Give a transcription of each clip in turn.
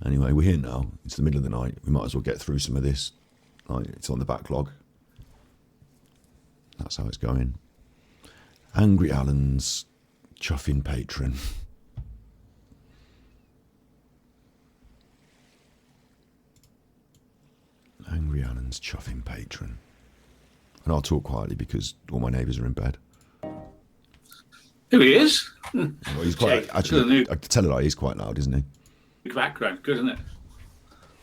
Anyway, we're here now. It's the middle of the night. We might as well get through some of this. Like, it's on the backlog. That's how it's going. Angry Alan's chuffing patron. Angry Alan's chuffing patron. And I'll talk quietly because all my neighbours are in bed. Who he is? Well, he's quite, actually, I can tell it, he's quite loud, isn't he? Background, good, isn't it?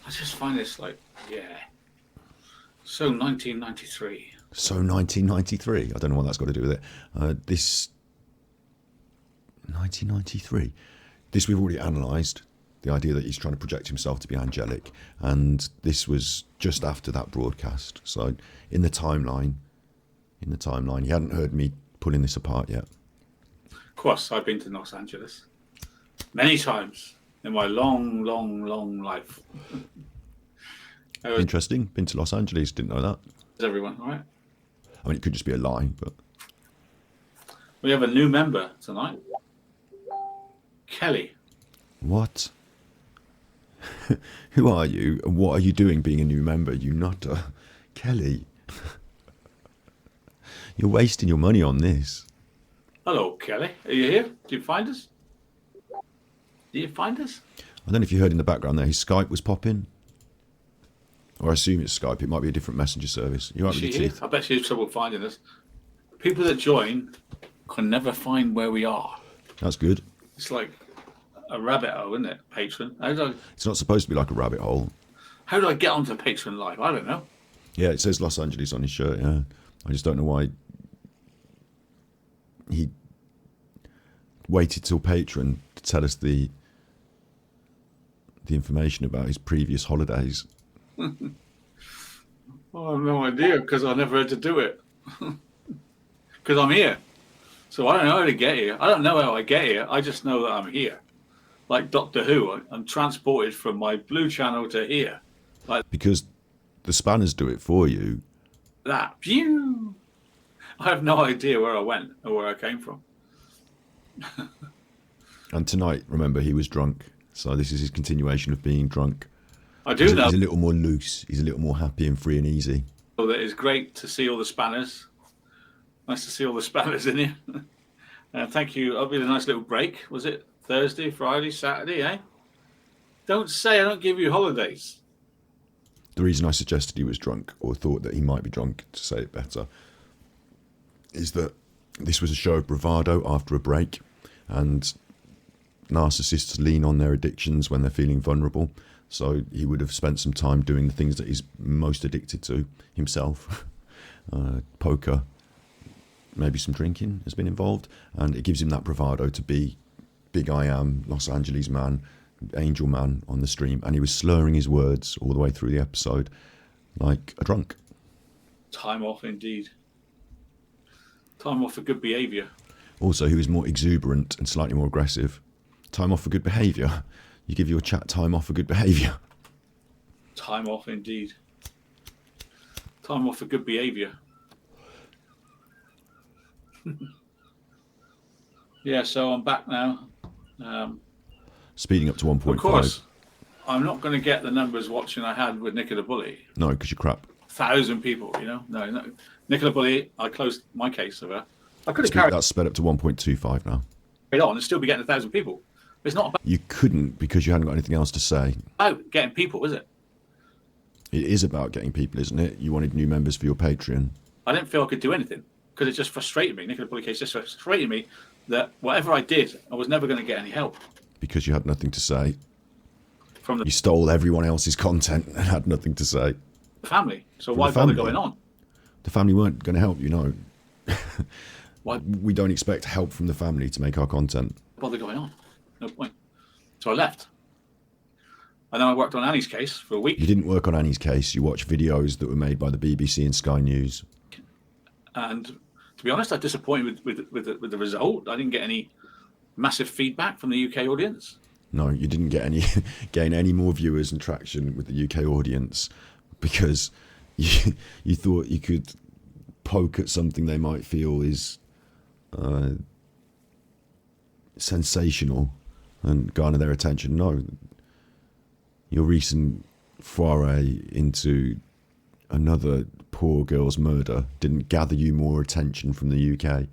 I just find this like, yeah. So 1993. So 1993. I don't know what that's got to do with it. This 1993. This we've already analysed. The idea that he's trying to project himself to be angelic, and this was just after that broadcast. So in the timeline, he hadn't heard me pulling this apart yet. Of course, I've been to Los Angeles many times in my long, long, long life. Interesting. Been to Los Angeles. Didn't know that. Is everyone all right? I mean, it could just be a lie, but We have a new member tonight. Kelly. what? Who are you, and what are you doing being a new member, you nutter? Kelly. You're wasting your money on this. Hello, Kelly. Are you here? Did you find us? Did you find us? I don't know if you heard in the background there, his Skype was popping. Or I assume it's Skype. It might be a different messenger service. You Is might she be here? teeth. I bet she has trouble finding us. People that join can never find where we are. That's good. It's like a rabbit hole, isn't it? Patron. It's not supposed to be like a rabbit hole. How do I get onto Patron Live? I don't know. Yeah, it says Los Angeles on his shirt, yeah. I just don't know why he waited till Patreon to tell us the information about his previous holidays. Well, I have no idea because I never had to do it. Because I'm here. So I don't know how to get here. I don't know how I get here. I just know that I'm here. Like Doctor Who, I'm transported from my blue channel to here. Like Because the spanners do it for you. that. Pew! I have no idea where I went or where I came from. And tonight, remember, he was drunk. So this is his continuation of being drunk. I do know He's a little more loose. He's a little more happy and free and easy. that it's great to see all the spanners. Nice to see all the spanners in here. Thank you. I'll be a nice little break. Was it Thursday, Friday, Saturday, eh? Don't say I don't give you holidays. The reason I suggested he was drunk, or thought that he might be drunk, to say it better, is that this was a show of bravado after a break, and narcissists lean on their addictions when they're feeling vulnerable. So he would have spent some time doing the things that he's most addicted to himself. Poker, maybe some drinking has been involved, and it gives him that bravado to be big I am, Los Angeles man, angel man on the stream, and he was slurring his words all the way through the episode like a drunk. Time off, indeed. Time off for good behaviour. Also, he was more exuberant and slightly more aggressive. Time off for good behaviour. You give your chat time off for good behaviour. Time off, indeed. Time off for good behaviour. Yeah, so I'm back now. Speeding up to 1.5. Of course, I'm not going to get the numbers watching I had with Nicola Bully. No, because you're crap. 1,000 people, you know? No. Nicola Bully, I closed my case of her. I could have carried That's sped up to 1.25 now. it on and still be getting 1,000 people. It's not You couldn't because you hadn't got anything else to say. about getting people, is it? It is about getting people, isn't it? You wanted new members for your Patreon. I didn't feel I could do anything because it just frustrated me. Nicola Bully case just frustrated me that whatever I did, I was never going to get any help Because you had nothing to say. from You the stole everyone else's content and had nothing to say. family. So From why the bother family? going on? The family weren't going to help, you know. Why We don't expect help from the family to make our content. bother going on? No point. So I left. And then I worked on Annie's case for a week. You didn't work on Annie's case. You watched videos that were made by the BBC and Sky News. And to be honest, I was disappointed with the result. I didn't get any massive feedback from the UK audience. No, you didn't get any gain any more viewers and traction with the UK audience because you thought you could poke at something they might feel is sensational and garner their attention. No, your recent foray into another poor girl's murder didn't gather you more attention from the UK.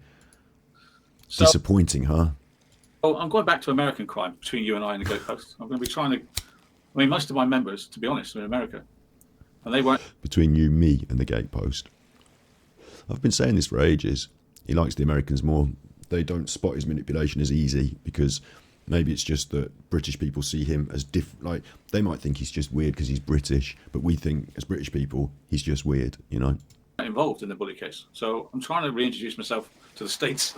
So, Disappointing, huh? oh, I'm going back to American crime between you and I and the Gatepost. I'm going to be trying to. I mean, most of my members, to be honest, are in America, and they weren't. Between you, me, and the Gatepost. I've been saying this for ages. He likes the Americans more. They don't spot his manipulation as easy because maybe it's just that British people see him as different. Like, they might think he's just weird because he's British, but we think as British people, he's just weird, you know? Involved in the bully case. So I'm trying to reintroduce myself to the States,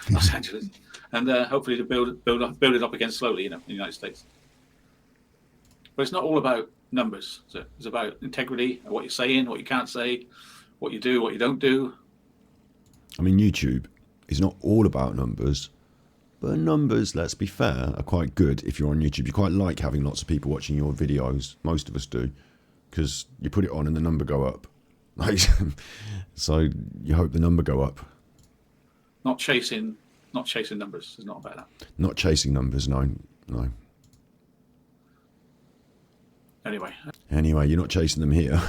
Los Angeles, and hopefully to build it up again slowly, you know, in the United States. But it's not all about numbers. So it's about integrity, what you're saying, what you can't say, what you do, what you don't do. I mean, YouTube is not all about numbers, but numbers, let's be fair, are quite good if you're on YouTube. You quite like having lots of people watching your videos. Most of us do, because you put it on and the number go up. So you hope the number go up. Not chasing numbers. It's not about that. Not chasing numbers, no. Anyway, you're not chasing them here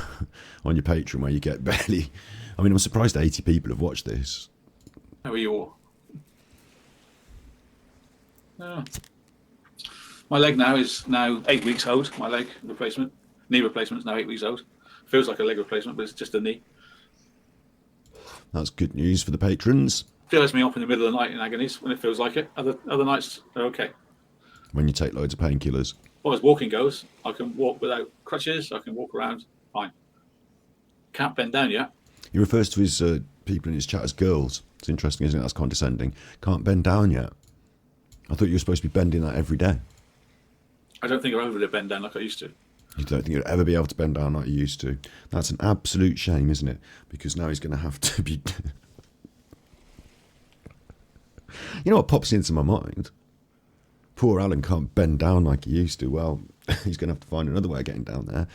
on your Patreon where you get barely. I mean, I'm surprised 80 people have watched this. How are you all? My leg now is 8 weeks old. My leg replacement, knee replacement is now 8 weeks old. Feels like a leg replacement, but it's just a knee. That's good news for the patrons. Feels me up in the middle of the night in agonies when it feels like it. Other nights are okay. When you take loads of painkillers. Well, as walking goes, I can walk without crutches. I can walk around fine. Can't bend down yet. He refers to his people in his chat as girls. It's interesting, isn't it? That's condescending. Can't bend down yet. I thought you were supposed to be bending that every day. I don't think I'm able to bend down like I used to. You don't think you'd ever be able to bend down like you used to. That's an absolute shame, isn't it? Because now he's going to have to be... You know what pops into my mind? Poor Alan can't bend down like he used to. Well, he's going to have to find another way of getting down there.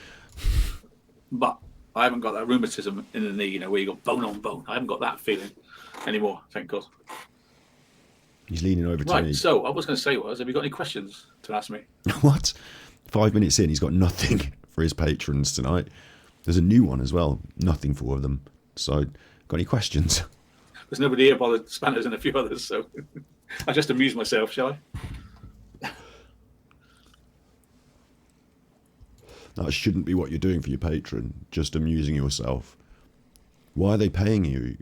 But I haven't got that rheumatism in the knee, you know, where you got bone on bone. I haven't got that feeling anymore, thank God. He's leaning over to me. Right, so I was going to say have you got any questions to ask me? What? 5 minutes in, he's got nothing for his patrons tonight. There's a new one as well. Nothing for them. So, got any questions? There's nobody here but the Spanners and a few others, so I just amuse myself, shall I? That shouldn't be what you're doing for your patron, just amusing yourself. Why are they paying you?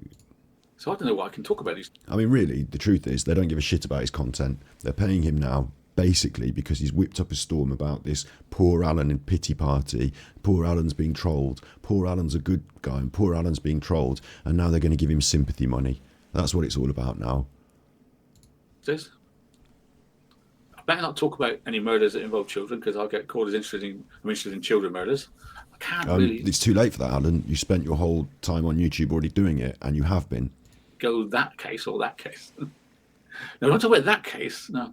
So I don't know what I can talk about these. I mean, really, the truth is they don't give a shit about his content. They're paying him now, basically, because he's whipped up a storm about this poor Alan and pity party. Poor Alan's being trolled. Poor Alan's a good guy, and poor Alan's being trolled. And now they're going to give him sympathy money. That's what it's all about now. This? I better not talk about any murders that involve children because I'll get called as I'm interested in children murders. I can't really. It's too late for that, Alan. You spent your whole time on YouTube already doing it, and you have been. Go that case or that case. No, don't talk about that case. No.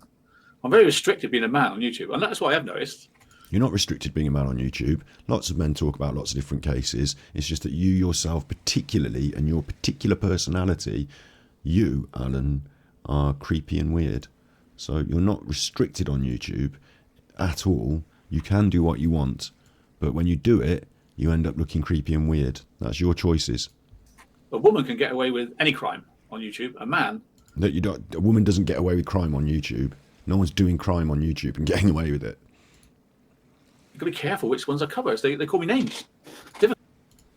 I'm very restricted being a man on YouTube, and that's what I have noticed. You're not restricted being a man on YouTube. Lots of men talk about lots of different cases. It's just that you yourself particularly, and your particular personality, you, Alan, are creepy and weird. So you're not restricted on YouTube at all. You can do what you want. But when you do it, you end up looking creepy and weird. That's your choices. A woman can get away with any crime on YouTube. A man... That you don't. A woman doesn't get away with crime on YouTube. No one's doing crime on YouTube and getting away with it. You've got to be careful which ones I cover. They call me names. Difficult,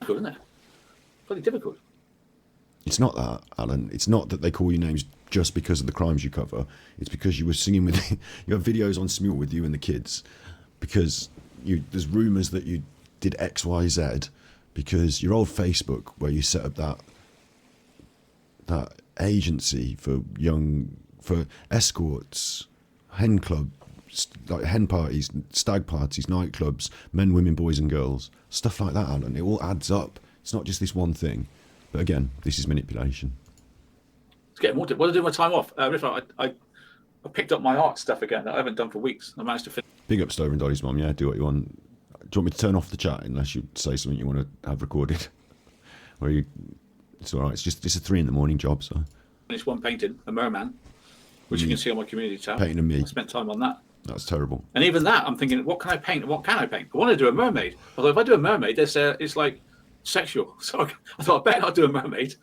isn't it? Bloody difficult. It's not that, Alan. It's not that they call you names just because of the crimes you cover. It's because you were singing with... You have videos on Smule with you and the kids. Because there's rumours that you did X, Y, Z. Because your old Facebook, where you set up that agency for escorts, hen clubs, like hen parties, stag parties, nightclubs, men, women, boys and girls, stuff like that, Alan. It all adds up. It's not just this one thing. But again, this is manipulation. It's getting more. What do I do with my time off? I picked up my art stuff again that I haven't done for weeks. I managed to finish. Big up Stover and Dolly's mum. Yeah, do what you want. Do you want me to turn off the chat unless you say something you want to have recorded? Or it's all right. It's a 3 a.m. job. So finished one painting, a merman, which you can see on my community tab. Painting of me. I spent time on that. That's terrible. And even that, I'm thinking, what can I paint? What can I paint? I want to do a mermaid. Although if I do a mermaid, it's like sexual. So I thought, I better not do a mermaid.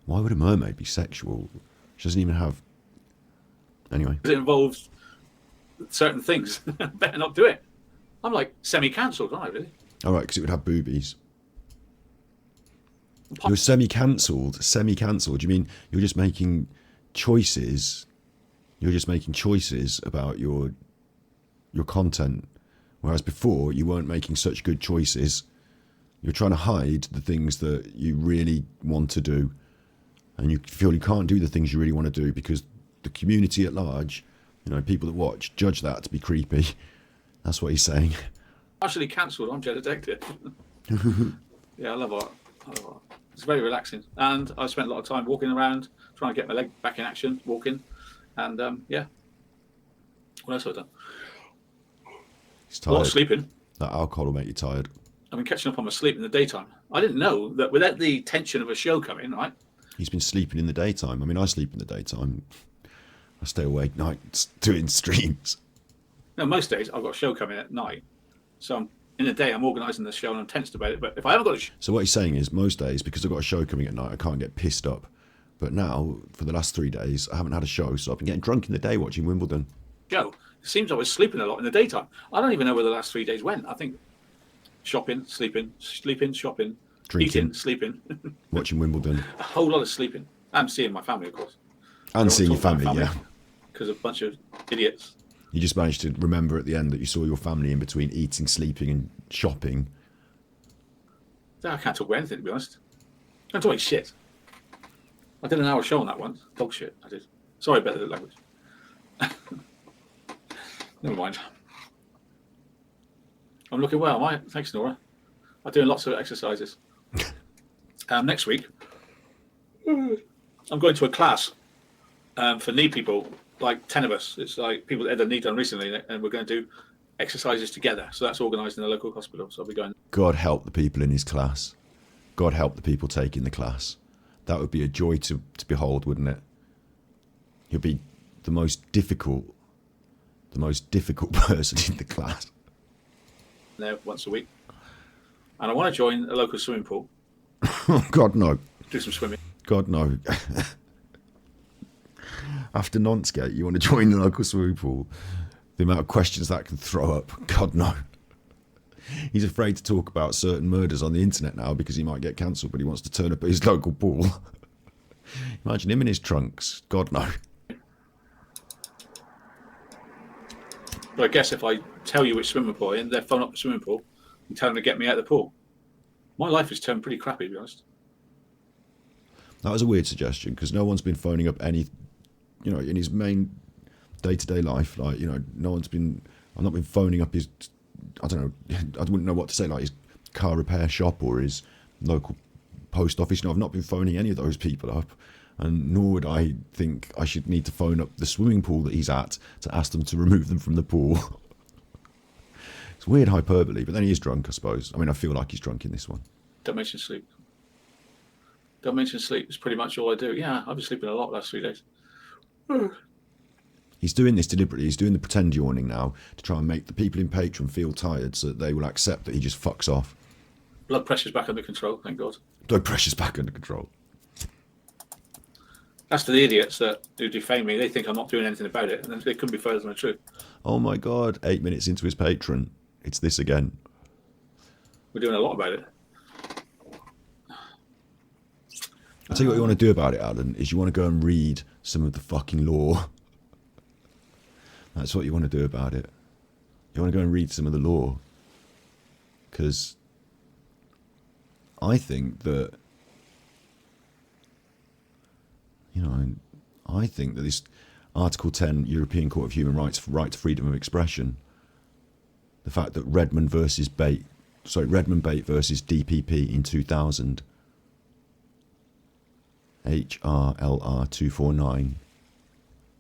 Why would a mermaid be sexual? She doesn't even have. Anyway. Because it involves certain things. Better not do it. I'm like semi-cancelled, aren't I, really? All right, because it would have boobies. You're semi-cancelled. Semi-cancelled. You mean you're just making choices? You're just making choices about your content, whereas before you weren't making such good choices. You're trying to hide the things that you really want to do, and you feel you can't do the things you really want to do because the community at large, people that watch, judge that to be creepy. That's what he's saying. Partially cancelled. I'm Jet Detective. Yeah, I love art. It's very relaxing, and I spent a lot of time walking around, trying to get my leg back in action, walking, and yeah. What else have I done? He's A lot tired. of sleeping. That alcohol will make you tired. I've been catching up on my sleep in the daytime. I didn't know that without the tension of a show coming, right? He's been sleeping in the daytime. I mean, I sleep in the daytime. I stay awake nights doing streams. No, most days I've got a show coming at night, so in the day I'm organising the show and I'm tensed about it. But if I haven't got a So what he's saying is, most days, because I've got a show coming at night, I can't get pissed up. But now, for the last 3 days, I haven't had a show, so I've been getting drunk in the day watching Wimbledon. show, it seems I was sleeping a lot in the daytime. I don't even know where the last 3 days went. I think shopping, sleeping, shopping, Drinking. eating, sleeping, Watching Wimbledon. a whole lot of sleeping. I'm seeing my family, of course. And seeing your family, yeah. Because a bunch of idiots. You just managed to remember at the end that you saw your family in between eating, sleeping, and shopping. I can't talk about anything, to be honest. I'm talking shit. I did an hour show on that once. Dog shit, I did. Sorry about the language. Never mind. I'm looking well, am I? Thanks, Nora. I'm doing lots of exercises. Next week, I'm going to a class for knee people, like 10 of us. It's like people that had their knee done recently, and we're going to do exercises together. So that's organised in the local hospital. So I'll be going. God help the people in his class. God help the people taking the class. That would be a joy to behold, wouldn't it? He'll be the most difficult person in the class. There once a week. And I want to join a local swimming pool, Oh, God, no. do some swimming. God, no. After Nontsgate, you want to join the local swimming pool? The amount of questions that can throw up. God, no. He's afraid to talk about certain murders on the internet now because he might get cancelled, but he wants to turn up at his local pool. Imagine him in his trunks. God, no. But I guess if I tell you which swimming pool and they're phone up the swimming pool and tell them to get me out of the pool, my life has turned pretty crappy, to be honest. That was a weird suggestion because no one's been phoning up any, in his main day-to-day life. Like, no one's been. I've not been phoning up his. I don't know. I wouldn't know what to say. Like his car repair shop or his local post office. I've not been phoning any of those people up, and nor would I think I should need to phone up the swimming pool that he's at to ask them to remove them from the pool. It's weird hyperbole, but then he is drunk, I suppose. I mean, I feel like he's drunk in this one. Don't mention sleep. Don't mention sleep. It's pretty much all I do. Yeah, I've been sleeping a lot the last 3 days. He's doing this deliberately. He's doing the pretend yawning now to try and make the people in Patreon feel tired so that they will accept that he just fucks off. Blood pressure's back under control, thank God. Blood pressure's back under control. That's to the idiots who defame me. They think I'm not doing anything about it, and they couldn't be further than the truth. Oh my God, 8 minutes into his Patreon. It's this again. We're doing a lot about it. I'll tell you what you want to do about it, Alan, is you want to go and read some of the fucking law. That's what you want to do about it. You want to go and read some of the law. Because I think that, I think that this Article 10 European Court of Human Rights, right to freedom of expression, the fact that Redmond Bate versus DPP in 2000, HRLR 249,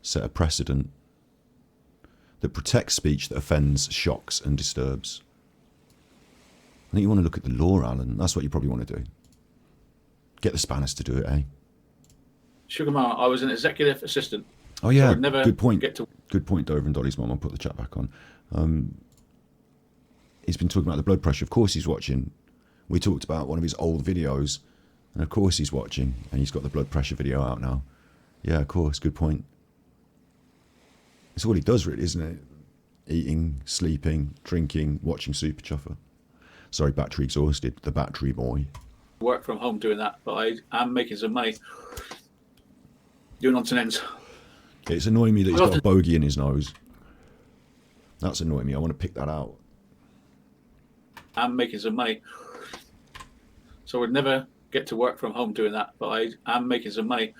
set a precedent that protects speech that offends, shocks and disturbs. I think you want to look at the law, Alan. That's what you probably want to do. Get the Spanish to do it, eh? Sugar Ma, I was an executive assistant Oh yeah, I'd never good point. get to. Good point, Dover and Dolly's mum. I'll put the chat back on. He's been talking about the blood pressure. Of course he's watching. We talked about one of his old videos, and of course he's watching, and he's got the blood pressure video out now. Yeah, of course, good point. It's all he does really, isn't it? Eating, sleeping, drinking, watching Super Chuffer. Sorry, battery exhausted. The battery boy. Work from home doing that, but I am making some money doing odds and ends. It's annoying me that he's got a bogey in his nose. That's annoying me. I want to pick that out. I'm making some money, so I'd never get to work from home doing that, but I am making some money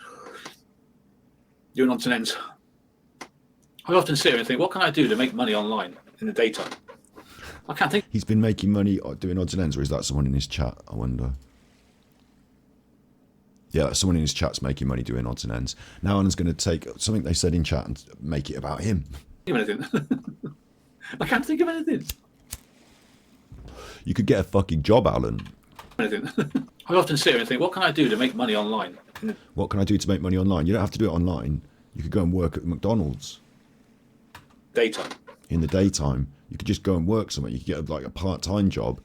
doing odds and ends. I often sit here and think, what can I do to make money online in the daytime? I can't think. He's been making money doing odds and ends, or is that someone in his chat? I wonder. Yeah, someone in his chat's making money doing odds and ends. Now Alan's going to take something they said in chat and make it about him. Anything. I can't think of anything. You could get a fucking job, Alan. Anything. I often sit here and think, what can I do to make money online? What can I do to make money online? You don't have to do it online. You could go and work at McDonald's. Daytime. In the daytime, you could just go and work somewhere. You could get like a part-time job.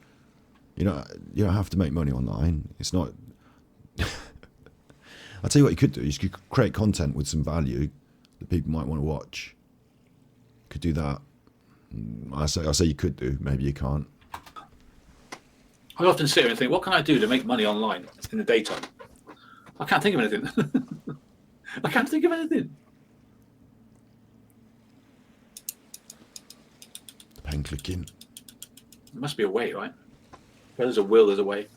You don't have to make money online. It's not. I'll tell you what you could do. You could create content with some value that people might want to watch. Could do that. I say you could do. Maybe you can't. I often sit here and think, what can I do to make money online in the daytime? I can't think of anything. I can't think of anything. The pen clicking. There must be a way, right? Where there's a will, there's a way.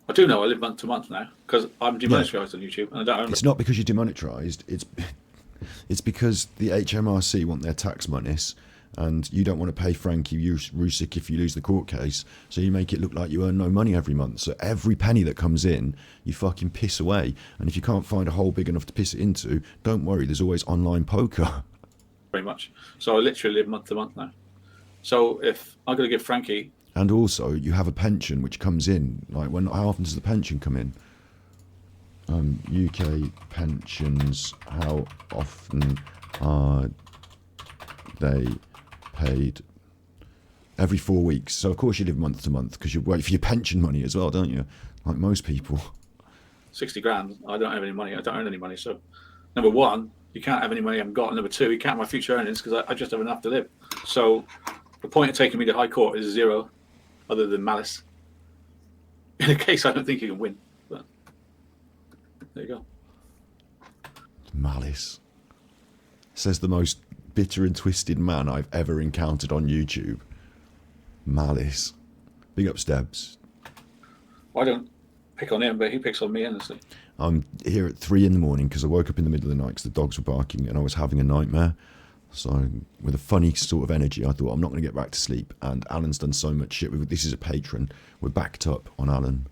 I do know I live month to month now because I'm demonetized on YouTube, and I don't. It's not because you're demonetized. It's because the HMRC want their tax monies, and you don't want to pay Frankie Rusick if you lose the court case. So you make it look like you earn no money every month. So every penny that comes in, you fucking piss away. And if you can't find a hole big enough to piss it into, don't worry. There's always online poker. Very much. So I literally live month to month now. So if I'm going to give Frankie. And also, you have a pension which comes in. Like how often does the pension come in? UK pensions. How often are they paid? Every 4 weeks. So of course you live month to month because you wait for your pension money as well, don't you? Like most people. 60 grand. I don't have any money. I don't earn any money. So number one, you can't have any money I haven't got. Number two, you can't have my future earnings because I just have enough to live. So the point of taking me to High Court is zero, other than malice. In a case I don't think you can win. But there you go. Malice. Says the most bitter and twisted man I've ever encountered on YouTube. Malice. Big up Steps. I don't pick on him, but he picks on me endlessly. I'm here at 3 a.m. because I woke up in the middle of the night because the dogs were barking and I was having a nightmare. So with a funny sort of energy, I thought I'm not going to get back to sleep. And Alan's done so much shit. This is a patron. We're backed up on Alan.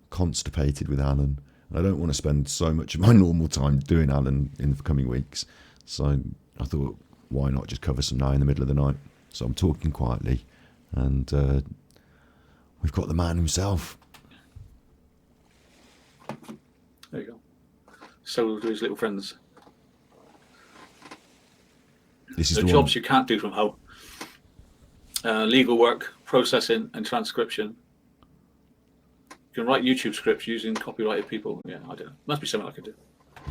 Constipated with Alan. And I don't want to spend so much of my normal time doing Alan in the coming weeks. So I thought, why not just cover some now in the middle of the night? So I'm talking quietly. And we've got the man himself. There you go. So do his little friends. This is the jobs you can't do from home. Legal work, processing, and transcription. You can write YouTube scripts using copyrighted people. Yeah, I don't know. Must be something I could do.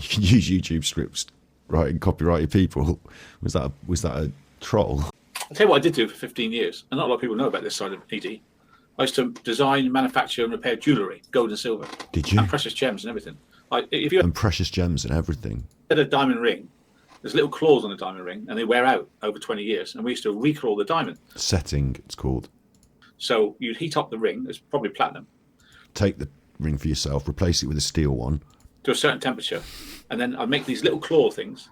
You can use YouTube scripts writing copyrighted people. Was that a troll? I'll tell you what I did do for 15 years, and not a lot of people know about this side of ED. I used to design, manufacture, and repair jewellery, gold and silver. Did you? And precious gems and everything. And precious gems and everything. Had a diamond ring. There's little claws on the diamond ring, and they wear out over 20 years. And we used to reclaw the diamond. Setting, it's called. So you'd heat up the ring. It's probably platinum. Take the ring for yourself, replace it with a steel one. To a certain temperature. And then I'd make these little claw things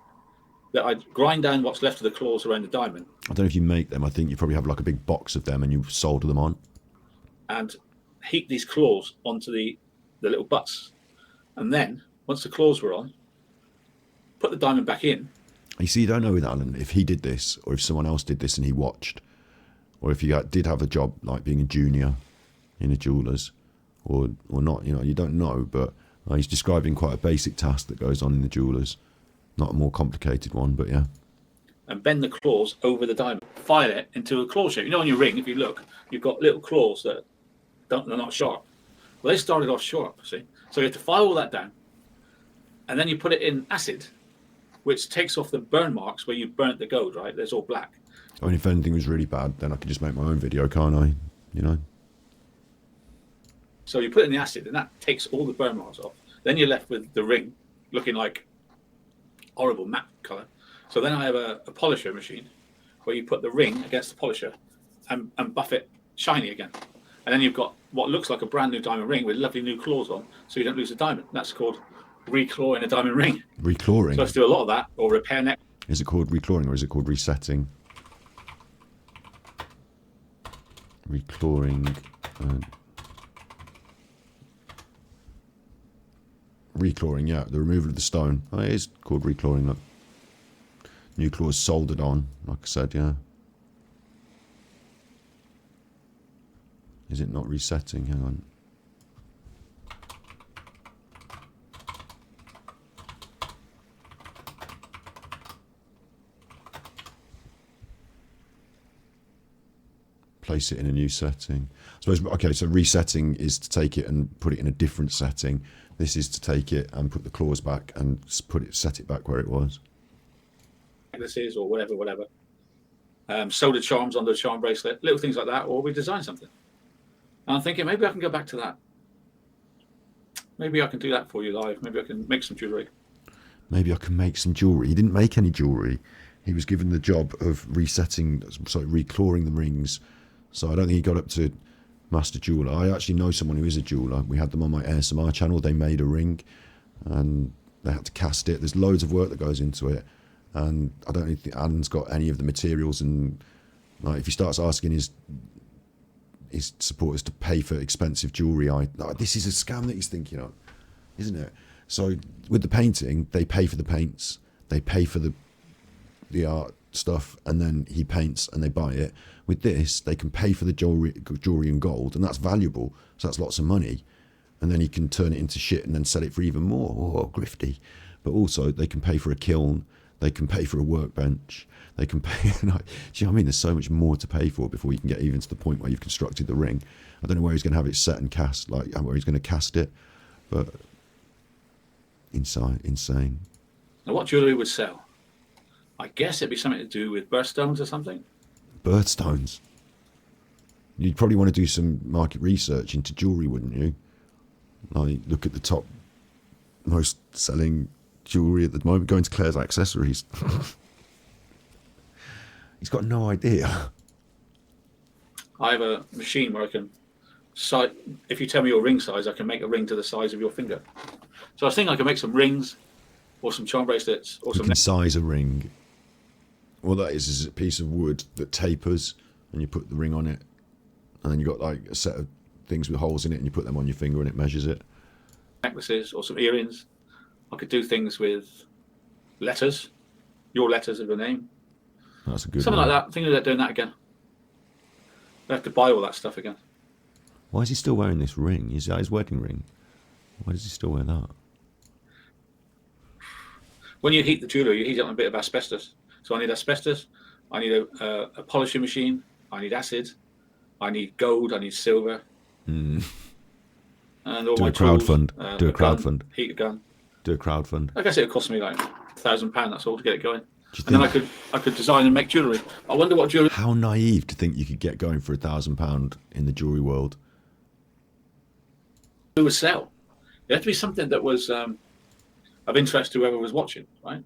that I'd grind down what's left of the claws around the diamond. I don't know if you make them. I think you probably have like a big box of them and you solder them on. And heat these claws onto the little butts. And then, once the claws were on, put the diamond back in. You see, you don't know with Alan if he did this or if someone else did this and he watched. Or if he did have a job like being a junior in a jeweller's or not. You know, you don't know. But he's describing quite a basic task that goes on in the jeweller's Not a more complicated one, but yeah. and bend the claws over the diamond. File it into a claw shape. You know, on your ring, if you look, you've got little claws that they're not sharp. Well, they started off sharp, see? So you have to file all that down, and then you put it in acid, which takes off the burn marks where you burnt the gold, right? There's all black. I mean, if anything was really bad, then I could just make my own video, can't I? You know? So you put it in the acid, and that takes all the burn marks off. Then you're left with the ring looking like horrible matte color. So then I have a polisher machine where you put the ring against the polisher and buff it shiny again. And then you've got what looks like a brand new diamond ring with lovely new claws on, so you don't lose the diamond. That's called reclawing a diamond ring. Reclawing? So let's do a lot of that, or repair neck. Is it called reclawing or is it called resetting? Reclawing. Reclawing, yeah. The removal of the stone. Oh, it is called reclawing. Look. New claws soldered on, like I said, yeah. Is it not resetting? Hang on. Place it in a new setting. I suppose, okay, so resetting is to take it and put it in a different setting. This is to take it and put the claws back and set it back where it was. Necklaces or whatever. Soldered charms on the charm bracelet, little things like that, or we design something. And I'm thinking maybe I can go back to that. Maybe I can do that for you live. Maybe I can make some jewellery. Maybe I can make some jewellery. He didn't make any jewellery. He was given the job of reclawing the rings. So I don't think he got up to master jeweler. I actually know someone who is a jeweler. We had them on my ASMR channel. They made a ring and they had to cast it. There's loads of work that goes into it. And I don't think Alan's got any of the materials. And like, if he starts asking his supporters to pay for expensive jewellery, this is a scam that he's thinking of, isn't it? So with the painting, they pay for the paints, they pay for the art stuff, and then he paints and they buy it. With this, they can pay for the jewellery and gold, and that's valuable, so that's lots of money. And then he can turn it into shit and then sell it for even more. Oh, grifty. But also, they can pay for a kiln, they can pay for a workbench, they can pay... do you know what I mean? There's so much more to pay for before you can get even to the point where you've constructed the ring. I don't know where he's going to have it set and cast, like where he's going to cast it, but insane. Now, what jewellery would sell? I guess it'd be something to do with birthstones or something. Birthstones? You'd probably want to do some market research into jewellery, wouldn't you? Like, look at the top most selling jewellery at the moment. Go into Claire's accessories. He's got no idea. I have a machine where I can if you tell me your ring size, I can make a ring to the size of your finger. So I was thinking I can make some rings or some charm bracelets or You some... can size a ring. All that is a piece of wood that tapers and you put the ring on it. And then you've got like a set of things with holes in it and you put them on your finger and it measures it. necklaces or some earrings. I could do things with letters, your letters of your name. That's a good Something one. like that. Thinking about doing that again. I have to buy all that stuff again. Why is he still wearing this ring? Is that his wedding ring? Why does he still wear that? When you heat the jewellery, you heat it on a bit of asbestos. So I need asbestos, I need a polishing machine, I need acid, I need gold, I need silver. Mm. And all Do my a crowdfund. tools, Do a a gun, crowdfund. heat a gun. Do a crowdfund. I guess it would cost me like £1,000, that's all, to get it going. Do you And then think, I could design and make jewellery. I wonder what jewellery how naive to think you could get going for £1,000 in the jewellery world. would sell. It had to be something that was of interest to whoever was watching, right?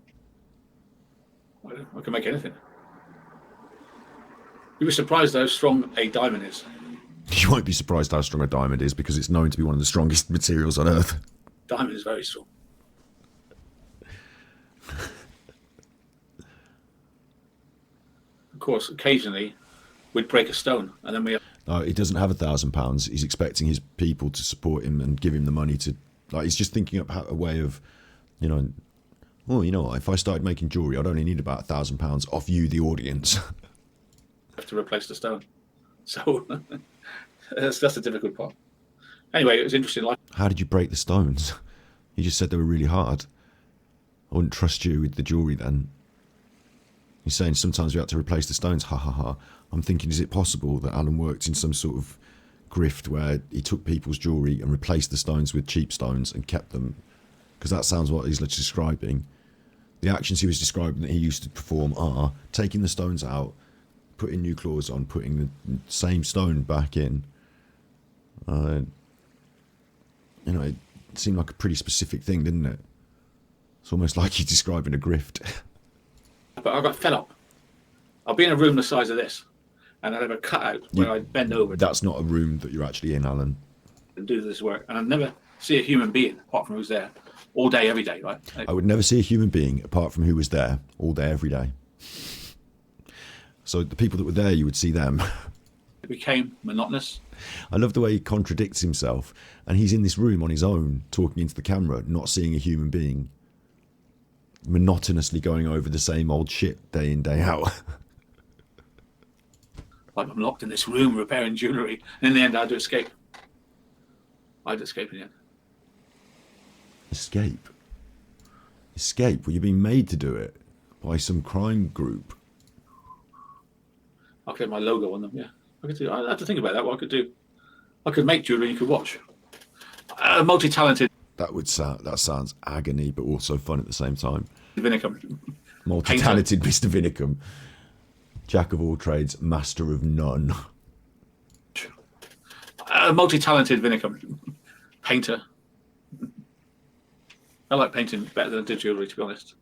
I can make anything. You were surprised how strong a diamond is. You won't be surprised how strong a diamond is because it's known to be one of the strongest materials on earth. Diamond is very strong. Of course, occasionally we'd break a stone, and then we have He doesn't have £1,000. He's expecting his people to support him and give him the money to... Like, he's just thinking up a way of, you know... Well, you know what? If I started making jewellery, I'd only need about £1,000 off you, the audience. to replace the stone. So that's the difficult part. Anyway, it was interesting. Like, How did you break the stones? You just said they were really hard. I wouldn't trust you with the jewellery then. He's saying sometimes we had to replace the stones. Ha ha ha. I'm thinking, is it possible that Alan worked in some sort of grift where he took people's jewellery and replaced the stones with cheap stones and kept them? Because that sounds what he's describing. The actions he was describing that he used to perform are taking the stones out, putting new claws on, putting the same stone back in. You know, it seemed like a pretty specific thing, didn't it? It's almost like he's describing a grift. But I got fed up. I'll be in a room the size of this, and I'd have a cutout where I'd bend over That's not a room that you're actually in, Alan. and do this work, and I'd never see a human being apart from who's there all day, every day, right? I would never see a human being apart from who was there all day, every day. So the people that were there, you would see them. It became monotonous. I love the way he contradicts himself, and he's in this room on his own, talking into the camera, not seeing a human being, monotonously going over the same old shit day in, day out. Like I'm locked in this room repairing jewellery, and in the end I had to escape. I had to escape in the end. Escape? Escape? Well, you're being made to do it by some crime group. I could have my logo on them, yeah. I have to think about that, what I could do. I could make jewellery you could watch. Multi-talented That sounds agony, but also fun at the same time. Vinicum. Multi-talented Mr. Vinicum. Jack of all trades, master of none. Multi-talented Vinicum. Painter. I like painting better than I did jewellery, to be honest.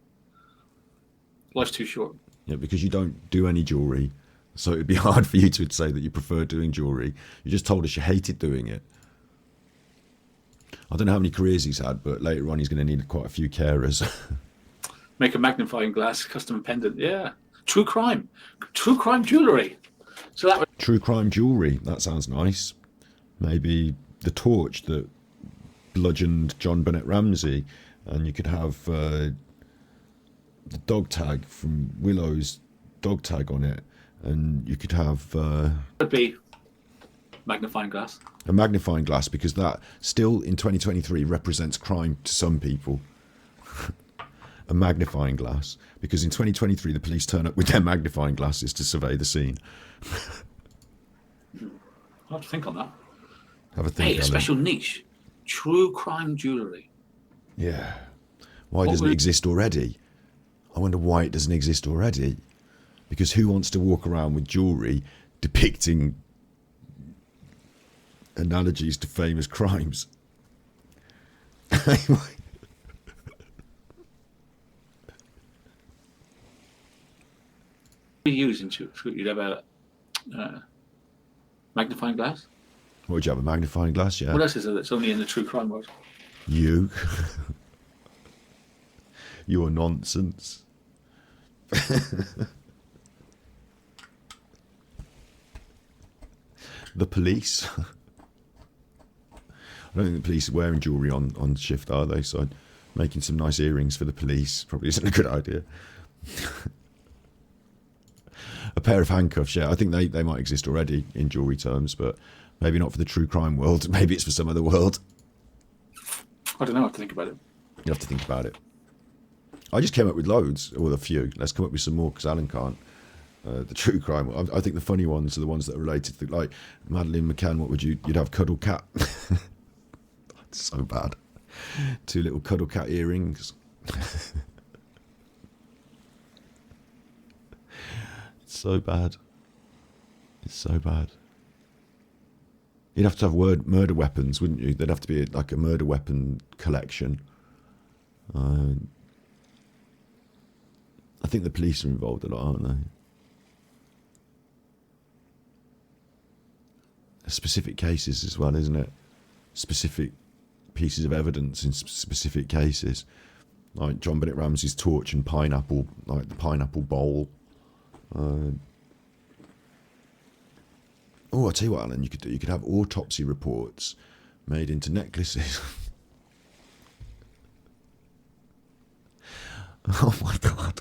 Life's too short. Yeah, because you don't do any jewellery, so it'd be hard for you to say that you prefer doing jewellery. You just told us you hated doing it. I don't know how many careers he's had, but later on he's going to need quite a few carers. Make a magnifying glass, custom pendant, yeah. True crime jewellery. So that would True crime jewellery, that sounds nice. Maybe the torch that bludgeoned John Bennett Ramsey, and you could have the dog tag from Willow's dog tag on it, and you could have be magnifying glass. a magnifying glass, because that still in 2023 represents crime to some people. A magnifying glass, because in 2023 the police turn up with their magnifying glasses to survey the scene. I'll have to think on that. Have a think. Hey, a Alan. special niche. True crime jewellery. Yeah. Why What doesn't it would- exist already? I wonder why it doesn't exist already. Because who wants to walk around with jewellery depicting analogies to famous crimes? What do you use you'd have a magnifying glass? What would you have, a magnifying glass? Yeah. What else is there that's only in the true crime world? You. Your nonsense. The police. I don't think the police are wearing jewellery on shift, are they? So making some nice earrings for the police probably isn't a good idea. A pair of handcuffs, yeah. I think they might exist already in jewellery terms, but maybe not for the true crime world. Maybe it's for some other world. I don't know what to think about it. You have to think about it. I just came up with loads, or a few. Let's come up with some more, because Alan can't. The true crime. I think the funny ones are the ones that are related to, like, Madeleine McCann. What would you'd have Cuddle Cat. That's so bad. 2 little Cuddle Cat earrings. It's so bad. It's so bad. You'd have to have murder weapons, wouldn't you? There'd have to be like a murder weapon collection. I think the police are involved a lot, aren't they? Specific cases as well, isn't it? Specific pieces of evidence in specific cases. Like John Bennett Ramsey's torch and pineapple, like the pineapple bowl. Oh, I'll tell you what, Alan, you could do. You could have autopsy reports made into necklaces. Oh my God.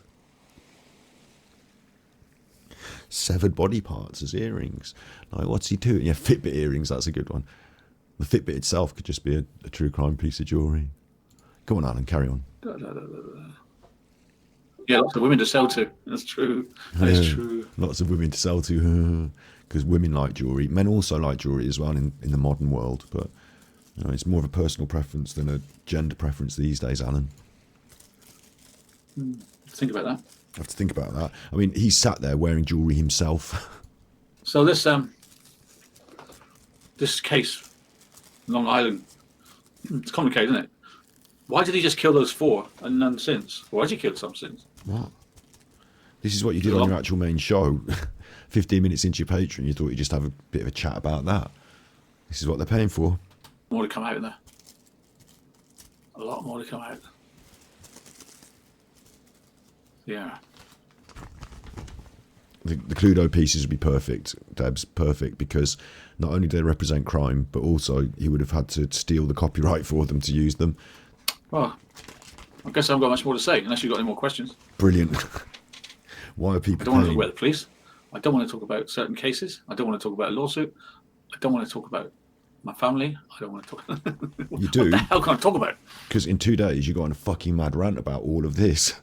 Severed body parts as earrings. Like, what's he doing? Yeah, Fitbit earrings, that's a good one. The Fitbit itself could just be a true crime piece of jewellery. Go on, Alan, carry on. Yeah, lots of women to sell to. That's true. That is Yeah, true. lots of women to sell to, because women like jewelry. Men also like jewelry as well in the modern world, but you know, it's more of a personal preference than a gender preference these days, Alan. Think about that. I have to think about that. I mean, he's sat there wearing jewelry himself. So this case, Long Island, it's complicated, isn't it? Why did he just kill those 4 and none since? Why did he kill some since? What? This is what you did on your actual main show. 15 minutes into your Patreon, you thought you'd just have a bit of a chat about that. This is what they're paying for. More to come out in there. A lot more to come out. Yeah. The Cluedo pieces would be perfect, Debs, perfect, because not only do they represent crime, but also he would have had to steal the copyright for them to use them. Well, I guess I haven't got much more to say, unless you've got any more questions. Brilliant. Why are people I don't want to talk paying? about the police. I don't want to talk about certain cases. I don't want to talk about a lawsuit. I don't want to talk about my family. I don't want to talk. You do, What the hell can I talk about? because in 2 days you got on a fucking mad rant about all of this.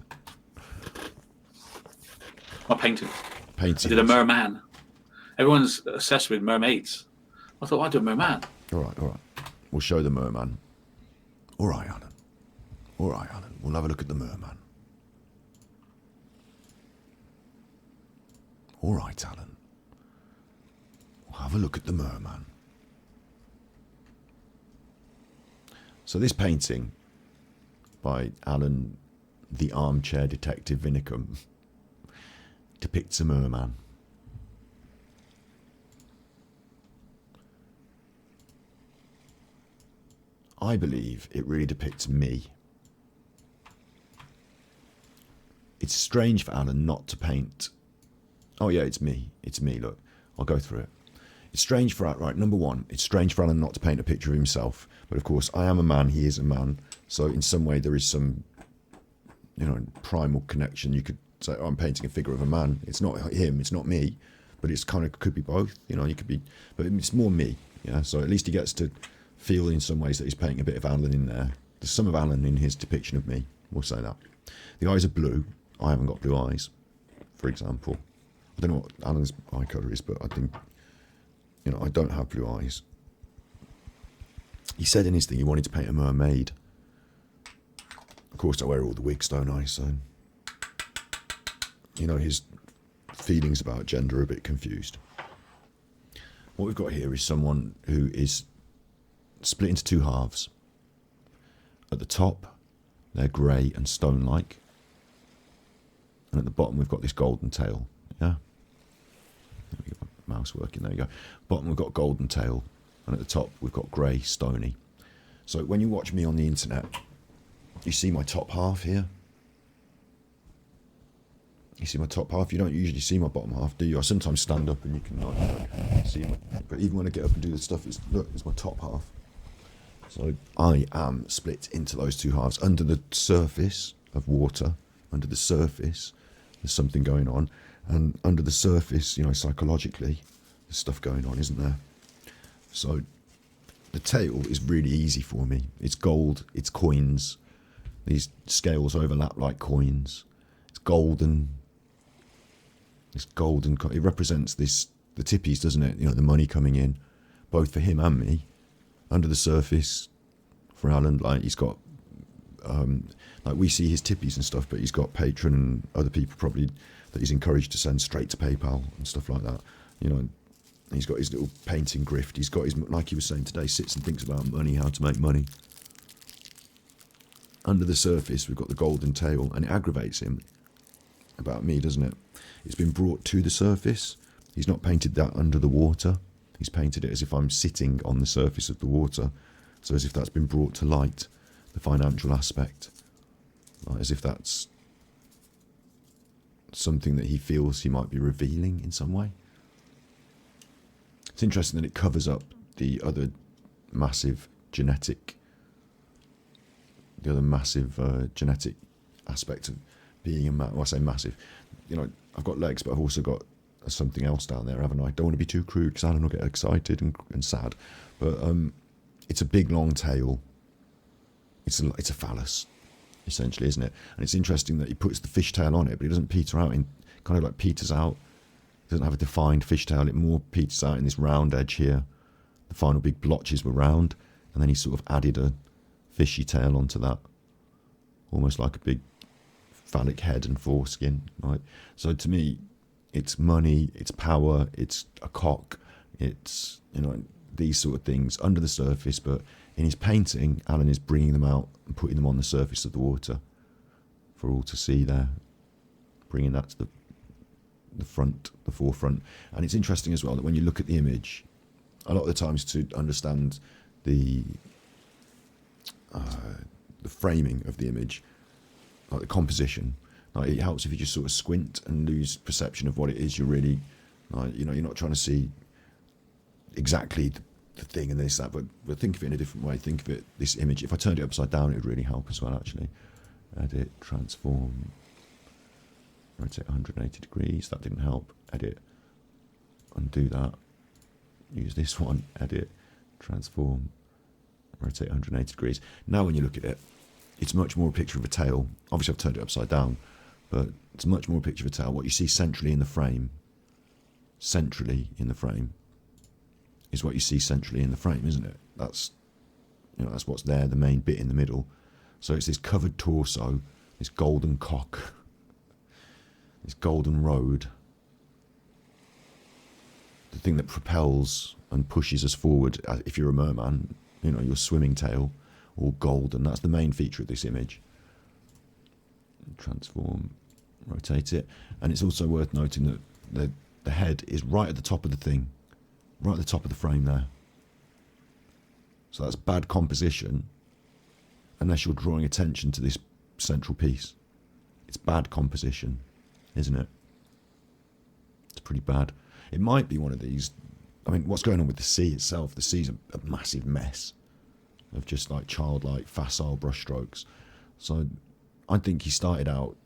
My painting. I Painting. did a merman. Everyone's obsessed with mermaids. I thought I'd do a merman. All right. We'll show the merman. All right, Alan. We'll have a look at the merman. All right, Alan. We'll have a look at the merman. So this painting by Alan, the armchair detective Vinicum, depicts a merman. I believe it really depicts me. It's strange for Alan not to paint. Oh yeah, it's me. Look, I'll go through it. It's strange for Alan, right, number one, it's strange for Alan not to paint a picture of himself. But of course, I am a man, he is a man. So in some way there is some, primal connection. You could say, oh, I'm painting a figure of a man. It's not him, it's not me. But it's kind of, could be both, you could be, but it's more me. Yeah, so at least he gets to feel in some ways that he's painting a bit of Alan in there. There's some of Alan in his depiction of me, we'll say that. The eyes are blue. I haven't got blue eyes, for example. I don't know what Alan's eye colour is, but I think, I don't have blue eyes. He said in his thing he wanted to paint a mermaid. Of course, I wear all the wigs, don't I? So, his feelings about gender are a bit confused. What we've got here is someone who is split into 2 halves. At the top, they're grey and stone-like. And at the bottom, we've got this golden tail. Yeah? Let me get my mouse working. There you go. Bottom, we've got golden tail. And at the top, we've got grey, stony. So when you watch me on the internet, you see my top half here. You see my top half. You don't usually see my bottom half, do you? I sometimes stand up and you can see my... But even when I get up and do the stuff, it's my top half. So I am split into those 2 halves. Under the surface of water, under the surface, there's something going on. And under the surface, psychologically, there's stuff going on, isn't there? So the tail is really easy for me. It's gold, it's coins. These scales overlap like coins. It's golden. It's golden. It represents the tippies, doesn't it? The money coming in, both for him and me. Under the surface, for Alan, like he's got, like we see his tippies and stuff, but he's got Patreon and other people probably that he's encouraged to send straight to PayPal and stuff like that. He's got his little painting grift. He's got his, like he was saying today, sits and thinks about money, how to make money. Under the surface, we've got the golden tail, and it aggravates him about me, doesn't it? It's been brought to the surface. He's not painted that under the water. He's painted it as if I'm sitting on the surface of the water. So as if that's been brought to light, the financial aspect. Like as if that's something that he feels he might be revealing in some way. It's interesting that it covers up the other massive genetic aspect of being a man. Well, I say massive. I've got legs, but I've also got something else down there, haven't I? Don't want to be too crude because Alan will get excited and sad. But it's a big long tail. It's a phallus. essentially, isn't it? And it's interesting that he puts the fishtail on it, but he doesn't peter out in, kind of like peters out. It doesn't have a defined fishtail. It more peters out in this round edge here. The final big blotches were round, and then he sort of added a fishy tail onto that, almost like a big phallic head and foreskin, right? So to me, it's money, it's power, it's a cock, it's, you know, these sort of things under the surface. But in his painting, Alan is bringing them out and putting them on the surface of the water for all to see there, bringing that to the front, the forefront. And it's interesting as well that when you look at the image, a lot of the times to understand the framing of the image, like the composition, like it helps if you just sort of squint and lose perception of what it is you're really, like, you know, you're not trying to see exactly the thing and this, that, but think of it in a different way. Think of it, this image, if I turned it upside down, it would really help as well, actually. Edit, transform, rotate 180 degrees, that didn't help. Edit, undo that, use this one, edit, transform, rotate 180 degrees. Now when you look at it, it's much more a picture of a tail. Obviously I've turned it upside down, but it's much more a picture of a tail. What you see centrally in the frame is what you see centrally in the frame, isn't it? That's, you know, that's what's there, the main bit in the middle. So it's this covered torso, this golden cock, this golden road, the thing that propels and pushes us forward. If you're a merman, you know, your swimming tail, all golden. That's the main feature of this image. Transform, rotate it. And it's also worth noting that the head is right at the top of the thing, right at the top of the frame there. So that's bad composition, unless you're drawing attention to this central piece. It's bad composition, isn't it? It's pretty bad. It might be one of these. I mean, what's going on with the sea itself? The sea's a massive mess of just like childlike, facile brushstrokes. So I think he started out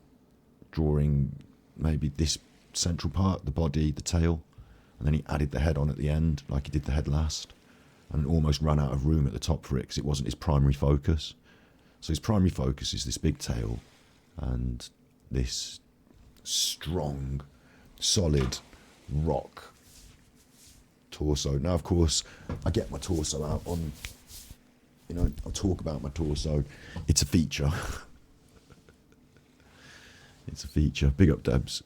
drawing maybe this central part, the body, the tail, and then he added the head on at the end, like he did the head last, and almost ran out of room at the top for it because it wasn't his primary focus. So his primary focus is this big tail and this strong, solid rock torso. Now, of course, I get my torso out on, you know, I'll talk about my torso. It's a feature. It's a feature. Big up, Debs.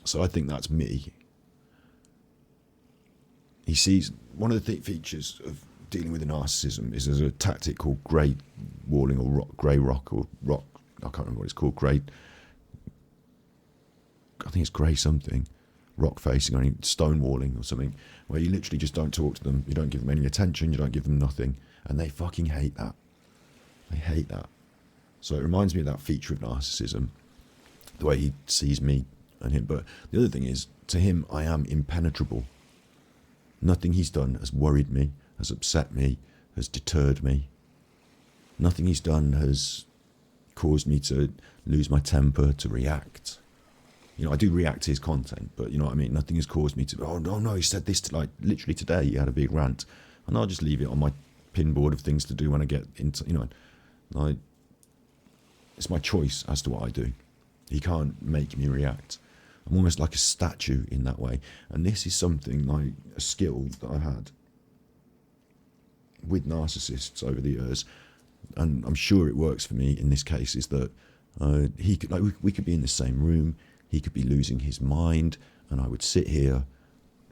So I think that's me. He sees one of the features of dealing with a narcissism is there's a tactic called grey walling or grey rock or rock. I can't remember what it's called. Grey. I think it's grey something. Rock facing, or stone walling or something, where you literally just don't talk to them. You don't give them any attention. You don't give them nothing, and they fucking hate that. They hate that. So it reminds me of that feature of narcissism, the way he sees me and him. But the other thing is, to him, I am impenetrable. Nothing he's done has worried me, has upset me, has deterred me. Nothing he's done has caused me to lose my temper, to react. You know, I do react to his content, but you know what I mean? Nothing has caused me to, oh, no, he said this, like, literally today, he had a big rant. And I'll just leave it on my pinboard of things to do when I get into, you know, like, it's my choice as to what I do. He can't make me react. I'm almost like a statue in that way. And this is something like a skill that I had with narcissists over the years. And I'm sure it works for me in this case, is that he could, like, we could be in the same room. He could be losing his mind, and I would sit here,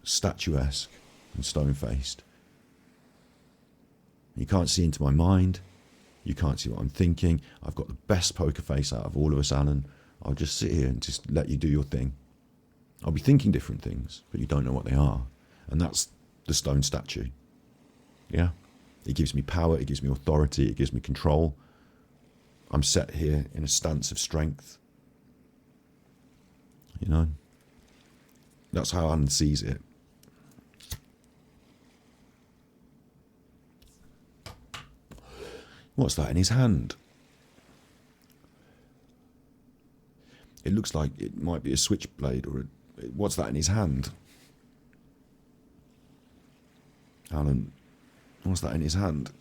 statuesque and stone-faced. You can't see into my mind. You can't see what I'm thinking. I've got the best poker face out of all of us, Alan. I'll just sit here and just let you do your thing. I'll be thinking different things, but you don't know what they are. And that's the stone statue. Yeah? It gives me power, it gives me authority, it gives me control. I'm set here in a stance of strength. You know? That's how Alan sees it. What's that in his hand? It looks like it might be a switchblade or what's that in his hand? Alan, What's that in his hand?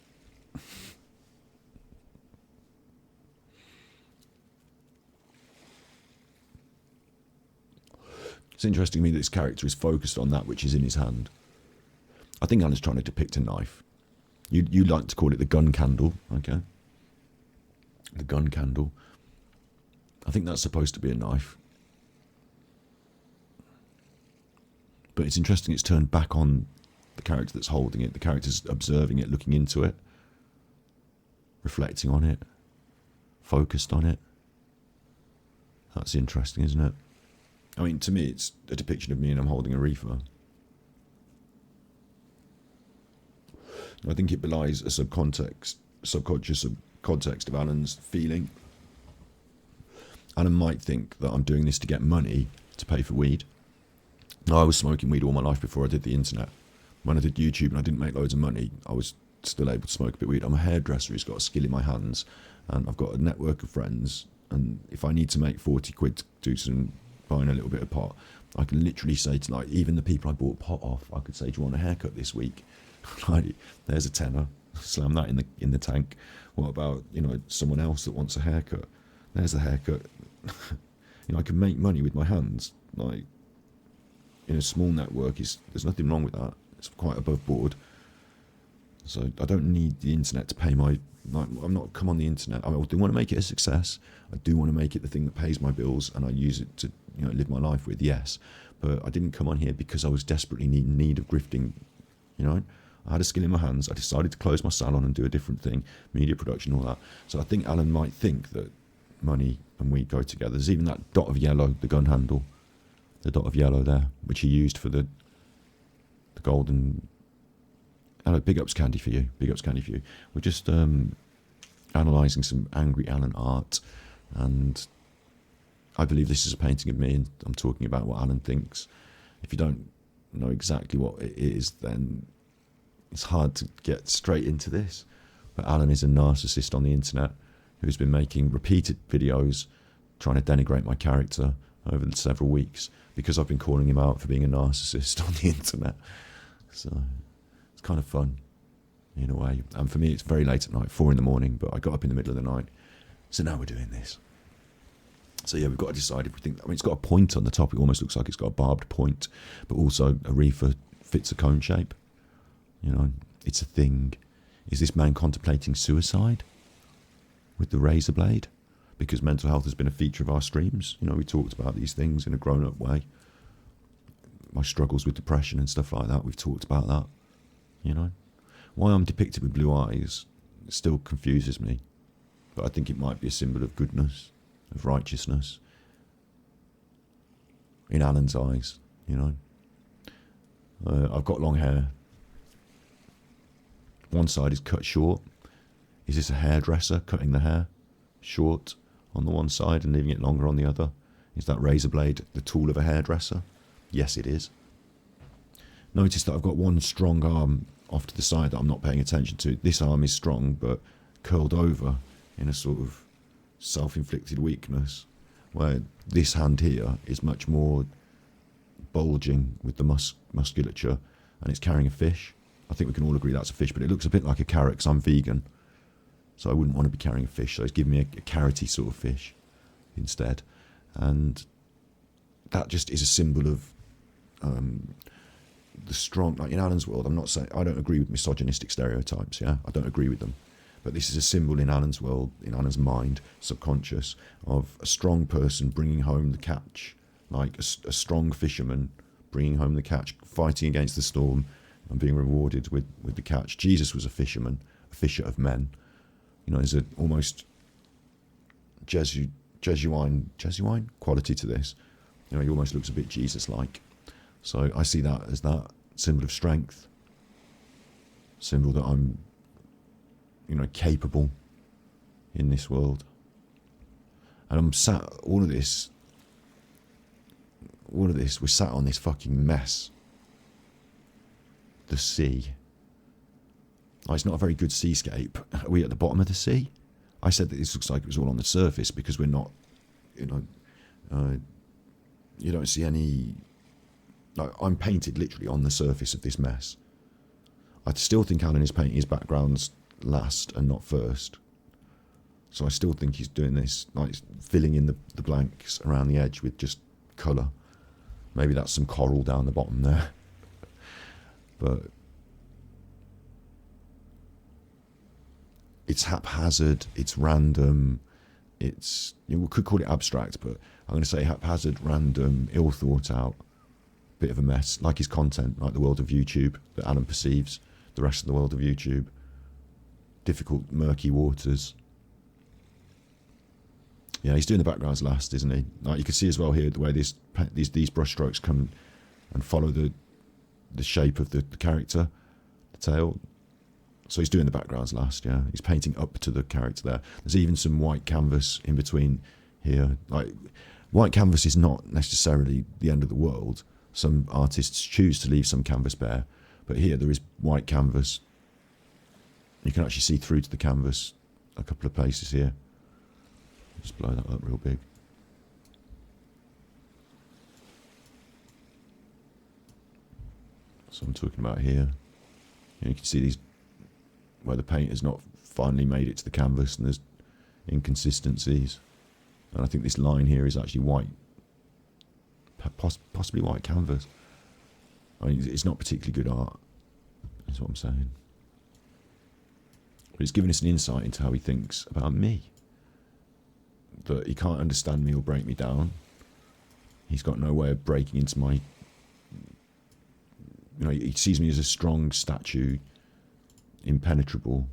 It's interesting to me that this character is focused on that which is in his hand. I think Alan's trying to depict a knife. You like to call it the gun candle, okay? The gun candle. I think that's supposed to be a knife. But it's interesting it's turned back on the character that's holding it. The character's observing it, looking into it, reflecting on it, focused on it. That's interesting, isn't it? I mean, to me, it's a depiction of me and I'm holding a reefer. I think it belies a subcontext, subconscious context of Alan's feeling. Alan might think that I'm doing this to get money to pay for weed. I was smoking weed all my life before I did the internet. When I did YouTube and I didn't make loads of money, I was still able to smoke a bit of weed. I'm a hairdresser who's got a skill in my hands, and I've got a network of friends, and if I need to make 40 quid to do some buying a little bit of pot, I can literally say to, like, even the people I bought pot off, I could say, do you want a haircut this week? Like, there's a tenner, slam that in the tank. What about, you know, someone else that wants a haircut? There's a haircut. You know, I can make money with my hands. Like, in a small network, there's nothing wrong with that. It's quite above board. So I don't need the internet to pay my. Like, I'm not come on the internet. I do want to make it a success. I do want to make it the thing that pays my bills, and I use it to, you know, live my life with. Yes, but I didn't come on here because I was desperately in need of grifting. You know, I had a skill in my hands. I decided to close my salon and do a different thing, media production, all that. So I think Alan might think that money and weed go together. There's even that dot of yellow, the gun handle, the dot of yellow there, which he used for the golden. Hello, big ups Candy for you. Big ups Candy for you. We're just analysing some Angry Alan art, and I believe this is a painting of me, and I'm talking about what Alan thinks. If you don't know exactly what it is, then it's hard to get straight into this. But Alan is a narcissist on the internet who's been making repeated videos trying to denigrate my character over the several weeks because I've been calling him out for being a narcissist on the internet. So it's kind of fun in a way. And for me, it's very late at night, 4 a.m, but I got up in the middle of the night. So now we're doing this. So yeah, we've got to decide if we think, I mean, it's got a point on the top. It almost looks like it's got a barbed point, but also a reefer fits a cone shape. You know, it's a thing. Is this man contemplating suicide with the razor blade? Because mental health has been a feature of our streams. You know, we talked about these things in a grown-up way. My struggles with depression and stuff like that, we've talked about that. You know, why I'm depicted with blue eyes still confuses me, but I think it might be a symbol of goodness, of righteousness in Alan's eyes. You know, I've got long hair. One side is cut short. Is this a hairdresser cutting the hair short on the one side and leaving it longer on the other? Is that razor blade the tool of a hairdresser? Yes, it is. Notice that I've got one strong arm off to the side that I'm not paying attention to. This arm is strong, but curled over in a sort of self-inflicted weakness, where this hand here is much more bulging with the musculature, and it's carrying a fish. I think we can all agree that's a fish, but it looks a bit like a carrot because I'm vegan, so I wouldn't want to be carrying a fish. So it's giving me a carroty sort of fish instead, and that just is a symbol of the strong. Like in Alan's world, I'm not saying I don't agree with misogynistic stereotypes. Yeah, I don't agree with them, but this is a symbol in Alan's world, in Alan's mind, subconscious, of a strong person bringing home the catch, like a strong fisherman bringing home the catch, fighting against the storm, and being rewarded with the catch. Jesus was a fisherman, a fisher of men. You know, there's an almost Jesuine quality to this. You know, he almost looks a bit Jesus-like. So I see that as that symbol of strength, symbol that I'm, you know, capable in this world. And I'm sat, all of this, we're sat on this fucking mess. The sea. Oh, it's not a very good seascape. Are we at the bottom of the sea? I said that this looks like it was all on the surface because we're not, you know, you don't see any. Like, I'm painted literally on the surface of this mess. I still think Alan is painting his backgrounds last and not first. So I still think he's doing this, like filling in the blanks around the edge with just colour. Maybe that's some coral down the bottom there. But it's haphazard, it's random, it's, you know, we could call it abstract, but I'm going to say haphazard, random, ill thought out, bit of a mess, like his content, like the world of YouTube that Alan perceives, the rest of the world of YouTube. Difficult, murky waters. Yeah, he's doing the backgrounds last, isn't he? Like you can see as well here the way these brush strokes come and follow the shape of the character, the tail. So he's doing the backgrounds last, yeah. He's painting up to the character there. There's even some white canvas in between here. Like, white canvas is not necessarily the end of the world. Some artists choose to leave some canvas bare, but here there is white canvas. You can actually see through to the canvas a couple of places here. Just blow that up real big. So I'm talking about here. You can see these where the paint has not finally made it to the canvas and there's inconsistencies. And I think this line here is actually white, possibly white canvas. I mean, it's not particularly good art, is what I'm saying. But it's giving us an insight into how he thinks about me. That he can't understand me or break me down. He's got no way of breaking into my... You know, he sees me as a strong statue, impenetrable.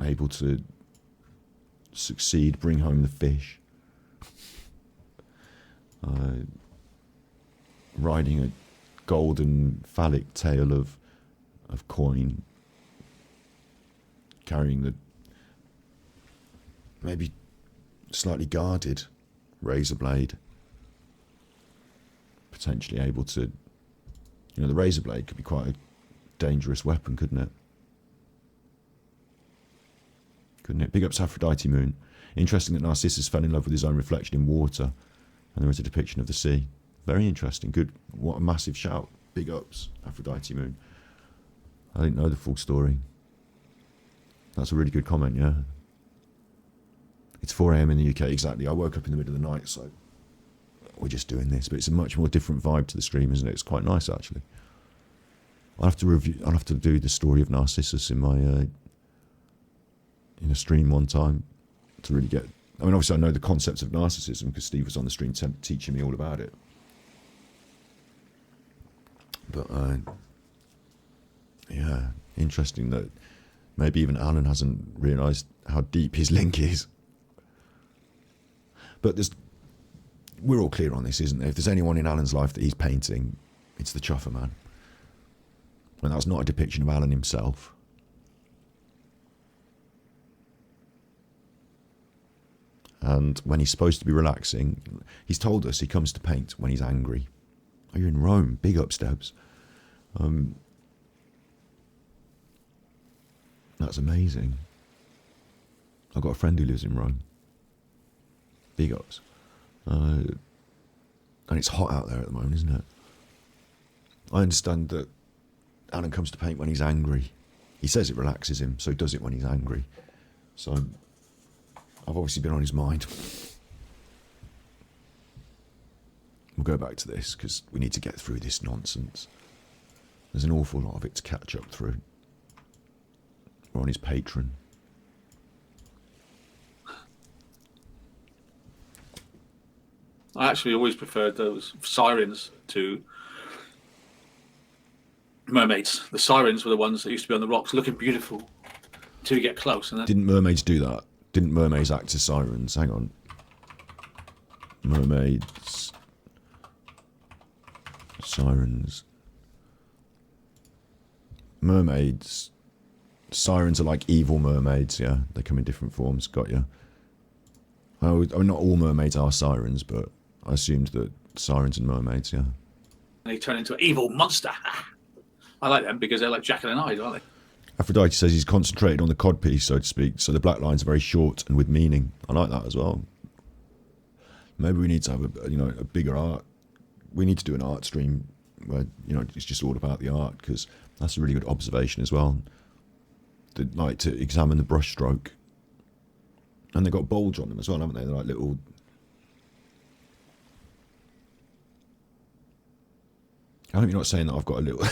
Able to succeed, bring home the fish. Riding a golden phallic tail of coin. Carrying the maybe slightly guarded razor blade. Potentially able to, you know, the razor blade could be quite a dangerous weapon, couldn't it? Couldn't it? Big ups Aphrodite Moon. Interesting that Narcissus fell in love with his own reflection in water, and there is a depiction of the sea. Very interesting. Good. What a massive shout. Big ups Aphrodite Moon. I didn't know the full story. That's a really good comment, yeah. It's 4 AM in the UK, exactly. I woke up in the middle of the night, so we're just doing this. But it's a much more different vibe to the stream, isn't it? It's quite nice, actually. I'll have to do the story of Narcissus in my in a stream one time to really get... I mean, obviously I know the concepts of narcissism because Steve was on the stream teaching me all about it. But, yeah, interesting that maybe even Alan hasn't realised how deep his link is. But we're all clear on this, isn't there? If there's anyone in Alan's life that he's painting, it's the Chuffer Man. And that's not a depiction of Alan himself. And when he's supposed to be relaxing, he's told us he comes to paint when he's angry. Oh, you're in Rome. Big up, Stebbs. That's amazing. I've got a friend who lives in Rome. Big ups. And it's hot out there at the moment, isn't it? I understand that Alan comes to paint when he's angry. He says it relaxes him, so he does it when he's angry. So I've obviously been on his mind. We'll go back to this because we need to get through this nonsense. There's an awful lot of it to catch up through. We're on his Patreon. I actually always preferred those sirens to mermaids. The sirens were the ones that used to be on the rocks looking beautiful until you get close. And then... Didn't mermaids do that? Didn't mermaids act as sirens? Hang on. Mermaids. Sirens. Mermaids. Sirens are like evil mermaids, yeah. They come in different forms. Got you. I mean, not all mermaids are sirens, but I assumed that sirens and mermaids, yeah. They turn into an evil monster. I like them because they're like Jekyll and Hyde, aren't they? Aphrodite says he's concentrated on the codpiece, so to speak, so the black lines are very short and with meaning. I like that as well. Maybe we need to have a bigger art we need to do an art stream where, you know, it's just all about the art, because that's a really good observation as well. Like to examine the brush stroke. And they've got bulge on them as well, haven't they? They're like little... I hope you're not saying that I've got a little...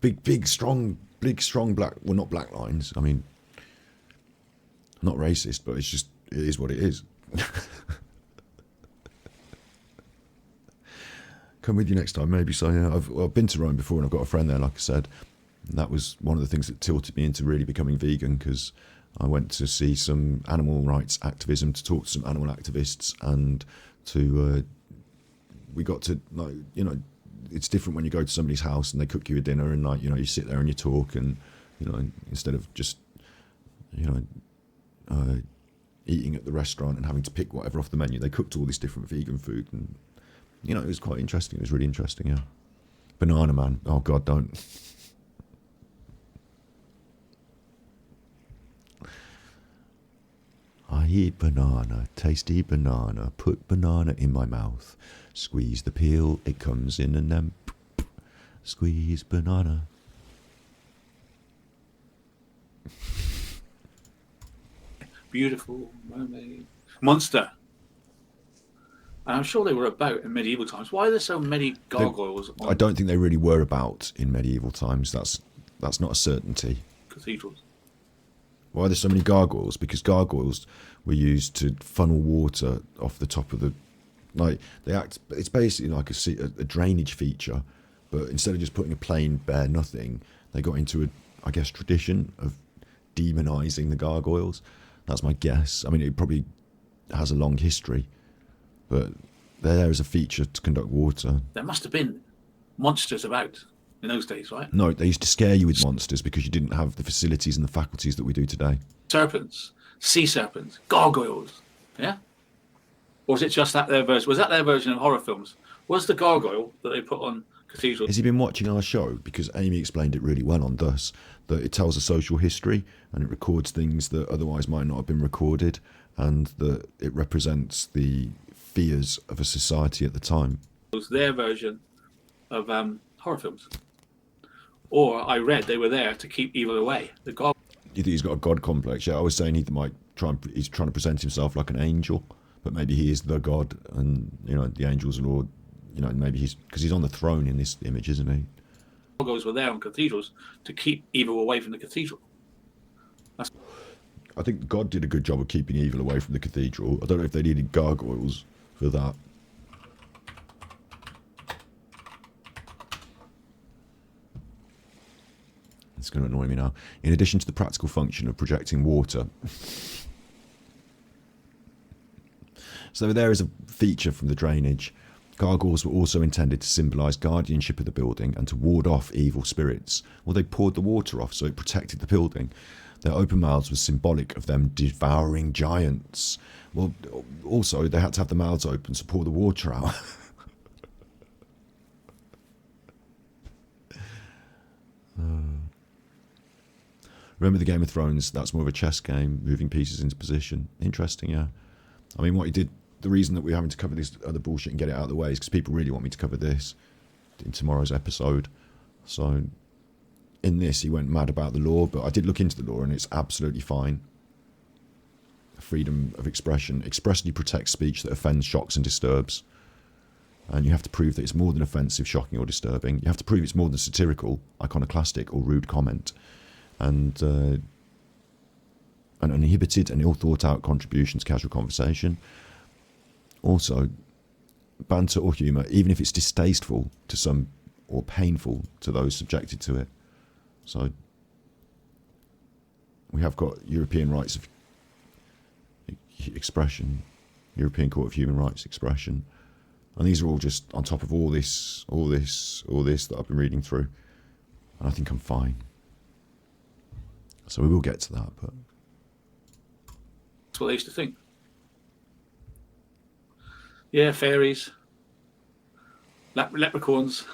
big, strong black... Well, not black lines. I mean, I'm not racist, but it's just... It is what it is. Come with you next time, maybe. So, yeah, I've been to Rome before, and I've got a friend there, like I said. And that was one of the things that tilted me into really becoming vegan, because I went to see some animal rights activism, to talk to some animal activists, and to we got to, like, you know, it's different when you go to somebody's house and they cook you a dinner, and, like, you know, you sit there and you talk, and, you know, instead of just, you know, eating at the restaurant and having to pick whatever off the menu, they cooked all this different vegan food, and, you know, it was quite interesting. It was really interesting, yeah. Banana man, oh God, don't. I eat banana, tasty banana, put banana in my mouth, squeeze the peel, it comes in, and then squeeze banana. Beautiful mermaid. Monster. And I'm sure they were about in medieval times. Why are there so many gargoyles on I don't think they really were about in medieval times. That's not a certainty. cathedrals? Why are there so many gargoyles? Because gargoyles were used to funnel water off the top of the... Like, they act... It's basically like a drainage feature, but instead of just putting a plain bare nothing, they got into I guess, tradition of demonising the gargoyles. That's my guess. I mean, it probably has a long history, but they're there as a feature to conduct water. There must have been monsters about in those days, right? No, they used to scare you with monsters because you didn't have the facilities and the faculties that we do today. Serpents, sea serpents, gargoyles, yeah? Or was it just that their version? Was that their version of horror films? Was the gargoyle that they put on cathedrals? Has he been watching our show? Because Amy explained it really well on Thus, that it tells a social history and it records things that otherwise might not have been recorded, and that it represents the fears of a society at the time. It was their version of horror films. Or I read they were there to keep evil away. The gargoyle. You think he's got a god complex? Yeah, I was saying he's trying to present himself like an angel, but maybe he is the god, and, you know, the angels are all, you know, maybe because he's on the throne in this image, isn't he? Gargoyles were there on cathedrals to keep evil away from the cathedral. I think God did a good job of keeping evil away from the cathedral. I don't know if they needed gargoyles for that. It's going to annoy me now. In addition to the practical function of projecting water. So there is a feature from the drainage. Gargoyles were also intended to symbolise guardianship of the building and to ward off evil spirits. Well, they poured the water off, so it protected the building. Their open mouths was symbolic of them devouring giants. Well, also, they had to have the mouths open to pour the water out. Remember the Game of Thrones? That's more of a chess game, moving pieces into position. Interesting, yeah. I mean, what he did, the reason that we're having to cover this other bullshit and get it out of the way is because people really want me to cover this in tomorrow's episode. So, in this, he went mad about the law, but I did look into the law and it's absolutely fine. Freedom of expression expressly protects speech that offends, shocks and disturbs. And you have to prove that it's more than offensive, shocking or disturbing. You have to prove it's more than satirical, iconoclastic or rude comment. And an uninhibited and ill-thought-out contribution to casual conversation. Also, banter or humour, even if it's distasteful to some or painful to those subjected to it. So, we have got European rights of expression, European Court of Human Rights expression, and these are all just on top of all this that I've been reading through, and I think I'm fine. So we will get to that, but That's what they used to think. Yeah, fairies, leprechauns,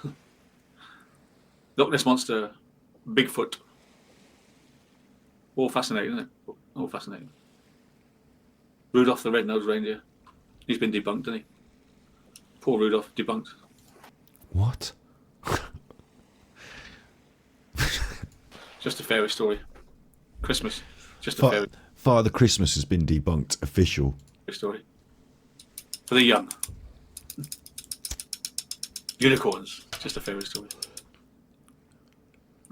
Loch Ness Monster, Bigfoot. All fascinating, isn't it? All fascinating. Rudolph the Red-Nosed Reindeer. He's been debunked, hasn't he? Poor Rudolph, debunked. What? Just a fairy story. Christmas, just a fairy Father Christmas has been debunked. Official. story. For the young. Unicorns, just a fairy story.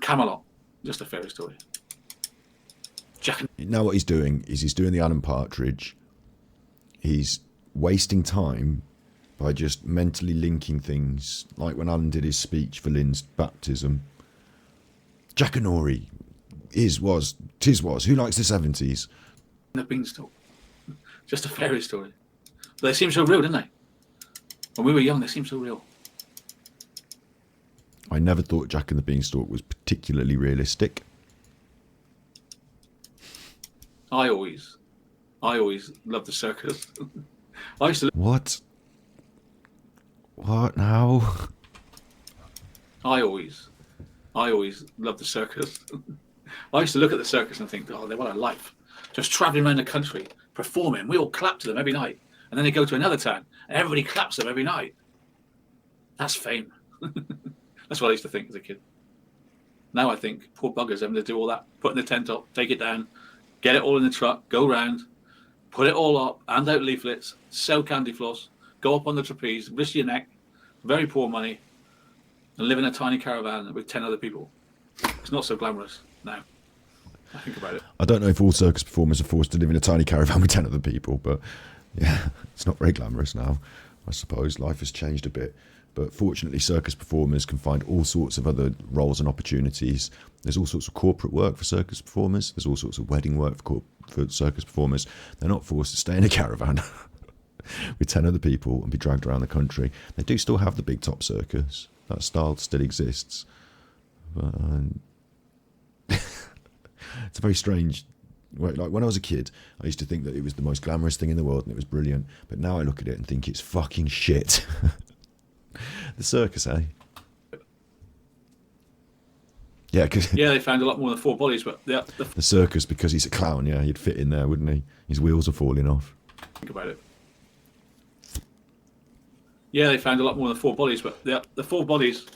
Camelot, just a fairy story. Jack and Now what he's doing is he's doing the Alan Partridge. He's wasting time by just mentally linking things, like when Alan did his speech for Lynn's baptism. Jackanory was. Who likes the 70s? the Beanstalk, just a fairy story. But they seem so real, didn't they? When we were young, they seemed so real. I never thought Jack and the Beanstalk was particularly realistic. I always loved the circus. I used to. What? What now? I always loved the circus. I used to look at the circus and think, oh, they what a life. Just traveling around the country, performing. We all clap to them every night. And then they go to another town and everybody claps them every night. That's fame. That's what I used to think as a kid. Now I think, poor buggers having to do all that, putting the tent up, take it down, get it all in the truck, go round, put it all up, hand out leaflets, sell candy floss, go up on the trapeze, risk your neck, very poor money, and live in a tiny caravan with 10 other people. It's not so glamorous now. I think about it. I don't know if all circus performers are forced to live in a tiny caravan with 10 other people, but yeah, it's not very glamorous now, I suppose. Life has changed a bit. But fortunately, circus performers can find all sorts of other roles and opportunities. There's all sorts of corporate work for circus performers. There's all sorts of wedding work for circus performers. They're not forced to stay in a caravan with 10 other people and be dragged around the country. They do still have the big top circus. That style still exists. But it's a very strange... Like when I was a kid, I used to think that it was the most glamorous thing in the world and it was brilliant. But now I look at it and think it's fucking shit. The circus, eh? Yeah, cause Yeah, they found a lot more than 4 bodies, but the the circus, because he's a clown, yeah, he'd fit in there, wouldn't he? His wheels are falling off. think about it. Yeah, they found a lot more than 4 bodies, but the 4 bodies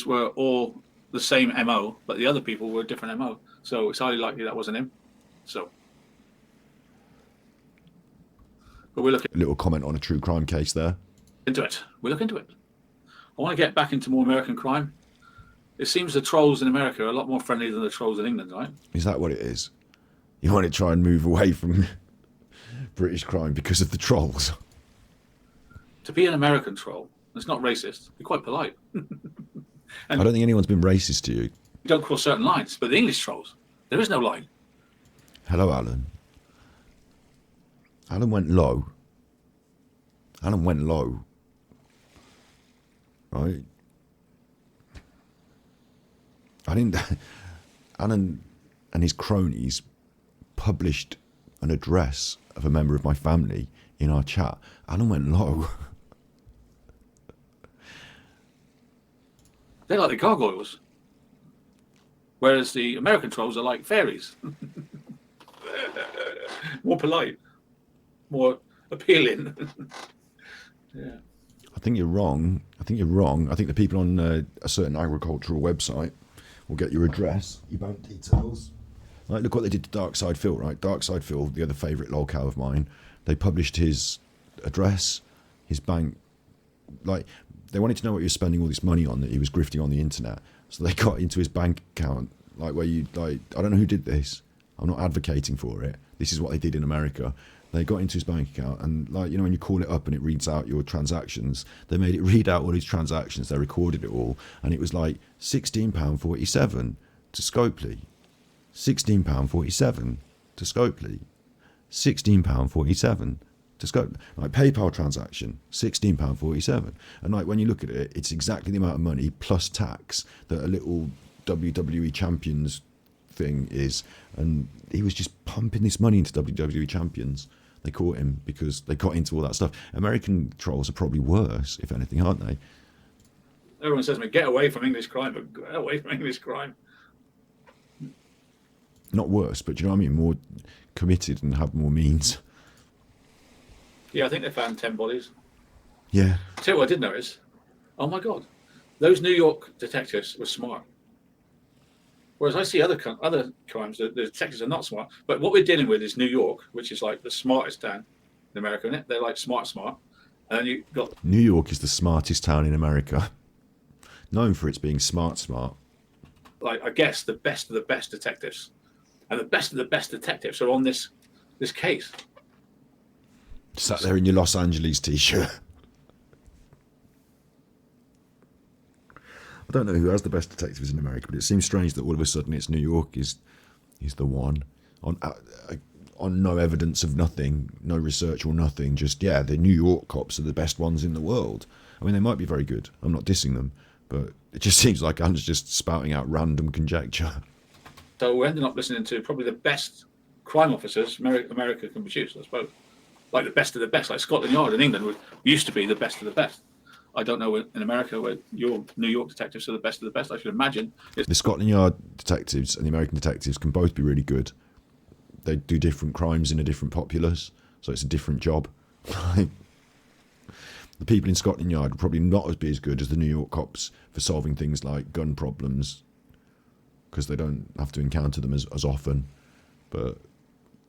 were all the same MO, but the other people were a different MO. So it's highly likely that wasn't him. So, but we're looking A little comment on a true crime case there. into it. We look into it. I want to get back into more American crime. It seems the trolls in America are a lot more friendly than the trolls in England, right? Is that what it is? You want to try and move away from British crime because of the trolls? To be an American troll, it's not racist. Be quite polite. I don't think anyone's been racist to you. You don't cross certain lines, but the English trolls, there is no line. Hello, Alan. Alan went low. Alan went low. Right? Alan and his cronies published an address of a member of my family in our chat. Alan went low. They're like the gargoyles. Whereas the American trolls are like fairies. More polite. More appealing. Yeah. I think you're wrong. I think the people on a certain agricultural website will get your address, your bank details. Like, look what they did to Darkside Phil, right? Darkside Phil, the other favourite lolcow of mine, they published his address, his bank. Like, they wanted to know what he was spending all this money on that he was grifting on the internet. So they got into his bank account, like where you, like, I don't know who did this. I'm not advocating for it. This is what they did in America. They got into his bank account and, like, you know, when you call it up and it reads out your transactions, they made it read out all his transactions. They recorded it all. And it was like £16.47 to Scopely. £16.47 to Scopely. £16.47 to Scopely. Like, PayPal transaction, £16.47. And, like, when you look at it, it's exactly the amount of money plus tax that a little WWE Champions thing is. And he was just pumping this money into WWE Champions. They caught him because they got into all that stuff. American trolls are probably worse, if anything, aren't they? Everyone says to me, get away from English crime, but get away from English crime. Not worse, but do you know what I mean? More committed and have more means. Yeah, I think they found 10 bodies. Yeah. Tell you what I did notice. Oh my God, those New York detectives were smart. Whereas I see other crimes, the detectives are not smart. But what we're dealing with is New York, which is like the smartest town in America, isn't it? They're like smart. And then you've got, New York is the smartest town in America. Known for its being smart. like, I guess, the best of the best detectives. And the best of the best detectives are on this case. Sat there in your Los Angeles t-shirt. I don't know who has the best detectives in America, but it seems strange that all of a sudden it's New York is the one on no evidence of nothing, no research or nothing. Just the New York cops are the best ones in the world. I mean, they might be very good. I'm not dissing them, but it just seems like I'm just spouting out random conjecture. So we're ending up listening to probably the best crime officers America can produce, I suppose. Like the best of the best, like Scotland Yard in England used to be the best of the best. I don't know in America where your New York detectives are the best of the best. I should imagine. The Scotland Yard detectives and the American detectives can both be really good. They do different crimes in a different populace, so it's a different job. The people in Scotland Yard would probably not be as good as the New York cops for solving things like gun problems, because they don't have to encounter them as often. But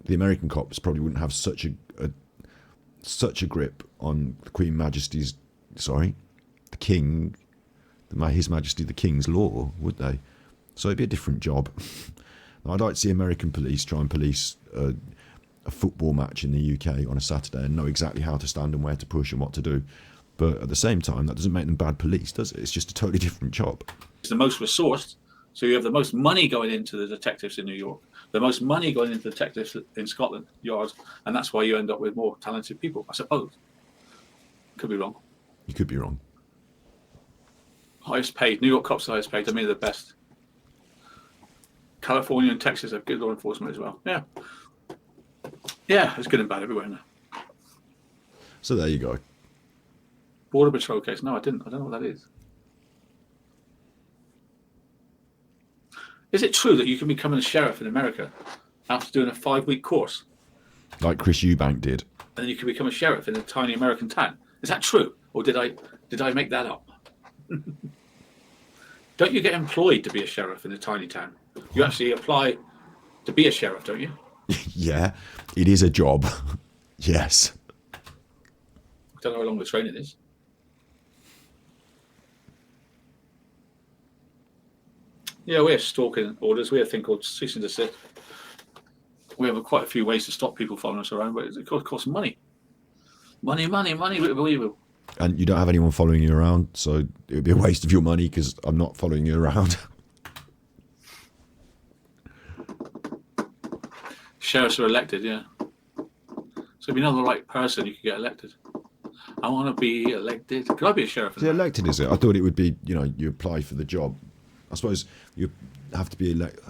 the American cops probably wouldn't have such a grip on the Queen Majesty's, the King, His Majesty the King's law, would they? So it'd be a different job. I'd like to see American police try and police a football match in the UK on a Saturday and know exactly how to stand and where to push and what to do. But at the same time, that doesn't make them bad police, does it? It's just a totally different job. It's the most resourced. So you have the most money going into the detectives in New York, the most money going into the detectives in Scotland Yard, and that's why you end up with more talented people, I suppose. Could be wrong. You could be wrong. Highest paid, New York cops are highest paid. I mean, they're the best. California and Texas have good law enforcement as well. Yeah. Yeah, it's good and bad everywhere now. So there you go. Border Patrol case. No, I didn't. I don't know what that is. Is it true that you can become a sheriff in America after doing a 5-week course? Like Chris Eubank did. And then you can become a sheriff in a tiny American town. Is that true? Or did I make that up? Don't you get employed to be a sheriff in a tiny town? You actually apply to be a sheriff, don't you? Yeah, it is a job. Yes. I don't know how long the training is. Yeah, we have stalking orders. We have a thing called cease and desist. We have quite a few ways to stop people following us around, but it costs money. Money. And you don't have anyone following you around, so it would be a waste of your money because I'm not following you around. Sheriffs are elected, yeah. So if you know the right person, you can get elected. I want to be elected. Could I be a sheriff? Is it elected, is it? I thought it would be, you apply for the job. I suppose you have to be elected.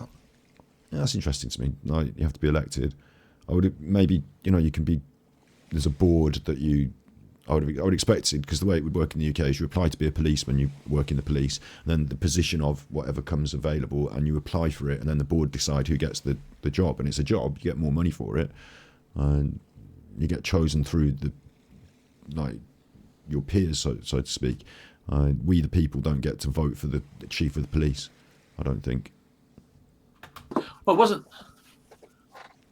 Yeah, that's interesting to me. No, you have to be elected. I would maybe, you can be, there's a board that I would expect it, because the way it would work in the UK is you apply to be a policeman, you work in the police, and then the position of whatever comes available, and you apply for it, and then the board decide who gets the job, and it's a job, you get more money for it, and you get chosen through your peers, so to speak. We the people don't get to vote for the chief of the police, I don't think. Well, it wasn't.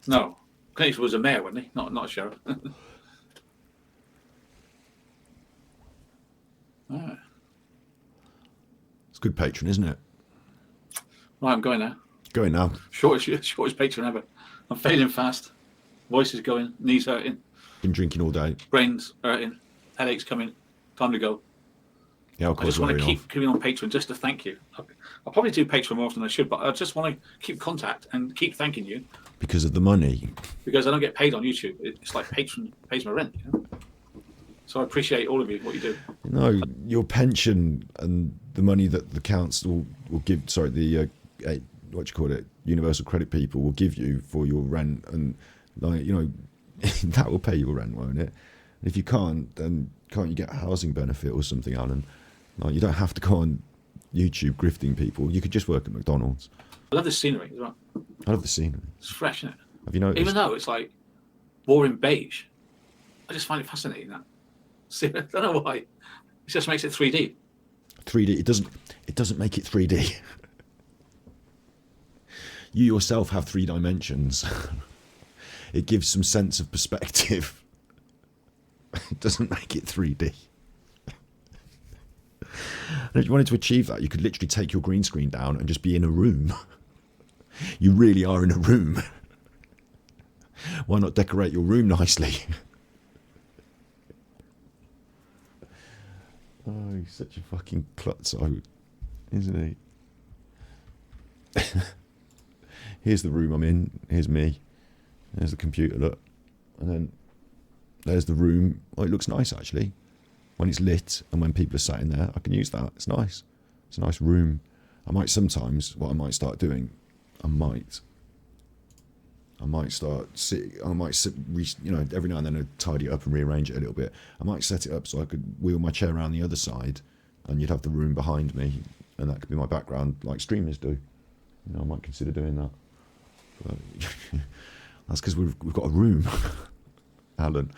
No, Clint Eastwood was a mayor, wasn't he? Not a sheriff. Right. It's good patron, isn't it? Right, I'm going now. Going now. Shortest patron ever. I'm failing fast. Voice is going. Knees hurting. Been drinking all day. Brains hurting. Headaches coming. Time to go. Yeah, I just want to keep giving on Patreon just to thank you. I'll probably do Patreon more often than I should, but I just want to keep contact and keep thanking you. Because of the money. Because I don't get paid on YouTube. It's like Patreon pays my rent. So I appreciate all of you, what you do. No, your pension and the money that the council will give, universal credit people will give you for your rent, and that will pay your rent, won't it? And if you can't, then can't you get a housing benefit or something, Alan? No, you don't have to go on YouTube grifting people. You could just work at McDonald's. I love the scenery as well. I love the scenery. It's fresh, isn't it? Have you noticed? Even though it's like boring beige. I just find it fascinating that. See, I don't know why. It just makes it 3D. 3D. It doesn't make it 3D. You yourself have 3 dimensions. It gives some sense of perspective. It doesn't make it 3D. And if you wanted to achieve that, you could literally take your green screen down and just be in a room. You really are in a room. Why not decorate your room nicely? Oh, he's such a fucking klutzo, isn't he? Here's the room I'm in. Here's me. There's the computer, look. And then there's the room. Oh, it looks nice, actually. When it's lit and when people are sat in there, I can use that. It's nice. It's a nice room. I might sometimes, what I might start doing, I might start sitting, you know, every now and then I'd tidy it up and rearrange it a little bit. I might set it up so I could wheel my chair around the other side and you'd have the room behind me and that could be my background like streamers do. You know, I might consider doing that. But that's because we've got a room, Alan.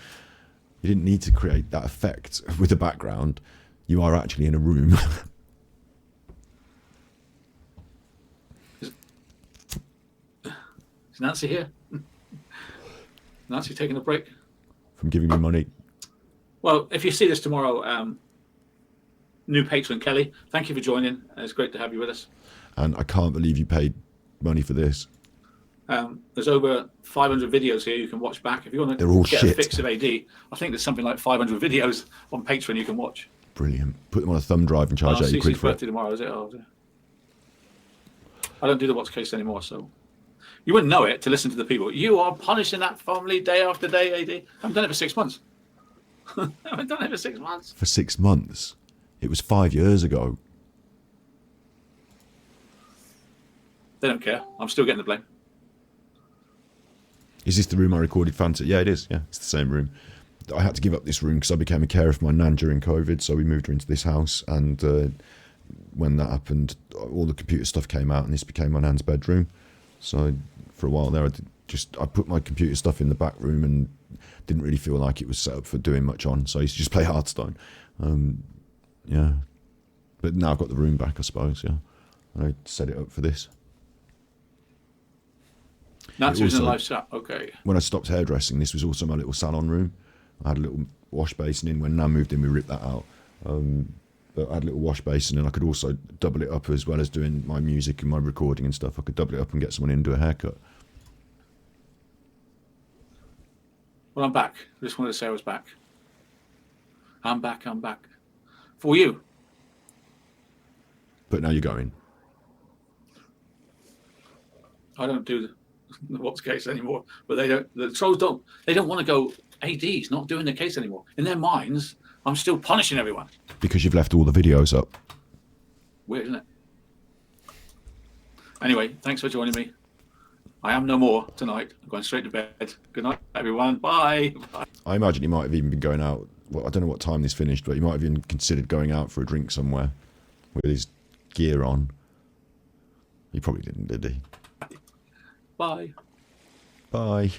You didn't need to create that effect with the background. You are actually in a room. Is Nancy here? Nancy taking a break? From giving me money. Well, if you see this tomorrow, new patron Kelly, thank you for joining. It's great to have you with us. And I can't believe you paid money for this. There's over 500 videos here you can watch back. If you want They're all to get shit. a fix of AD, I think there's something like 500 videos on Patreon you can watch. Brilliant. Put them on a thumb drive and charge 80 quid CC's for it. birthday tomorrow, is it? Oh, is it? I don't do the What's Case anymore, so you wouldn't know it to listen to the people. You are punishing that family day after day, AD. I haven't done it for 6 months. I haven't done it for 6 months. For 6 months? It was 5 years ago. They don't care. I'm still getting the blame. Is this the room I recorded Fanta? Yeah, it is. Yeah, it's the same room. I had to give up this room because I became a carer for my nan during COVID, so we moved her into this house. And when that happened, all the computer stuff came out, and this became my nan's bedroom. So for a while there, I put my computer stuff in the back room and didn't really feel like it was set up for doing much on. So I used to just play Hearthstone. Yeah, but now I've got the room back, I suppose. Yeah, I set it up for this. Nancy was in a Also- live chat. Okay. When I stopped hairdressing, this was also my little salon room. I had a little wash basin in. When Nan moved in, we ripped that out. But I had a little wash basin, and I could also double it up as well as doing my music and my recording and stuff. I could double it up and get someone in and do a haircut. Well, I'm back. I just wanted to say I was back. I'm back. I'm back. For you. But now you're going. I don't do the What's Case anymore. But they don't. The trolls don't. They don't want to go. AD's not doing the case anymore. In their minds, I'm still punishing everyone. Because you've left all the videos up. Weird, isn't it? Anyway, thanks for joining me. I am no more tonight. I'm going straight to bed. Good night, everyone. Bye. Bye. I imagine he might have even been going out. Well, I don't know what time this finished, but he might have even considered going out for a drink somewhere with his gear on. He probably didn't, did he? Bye. Bye.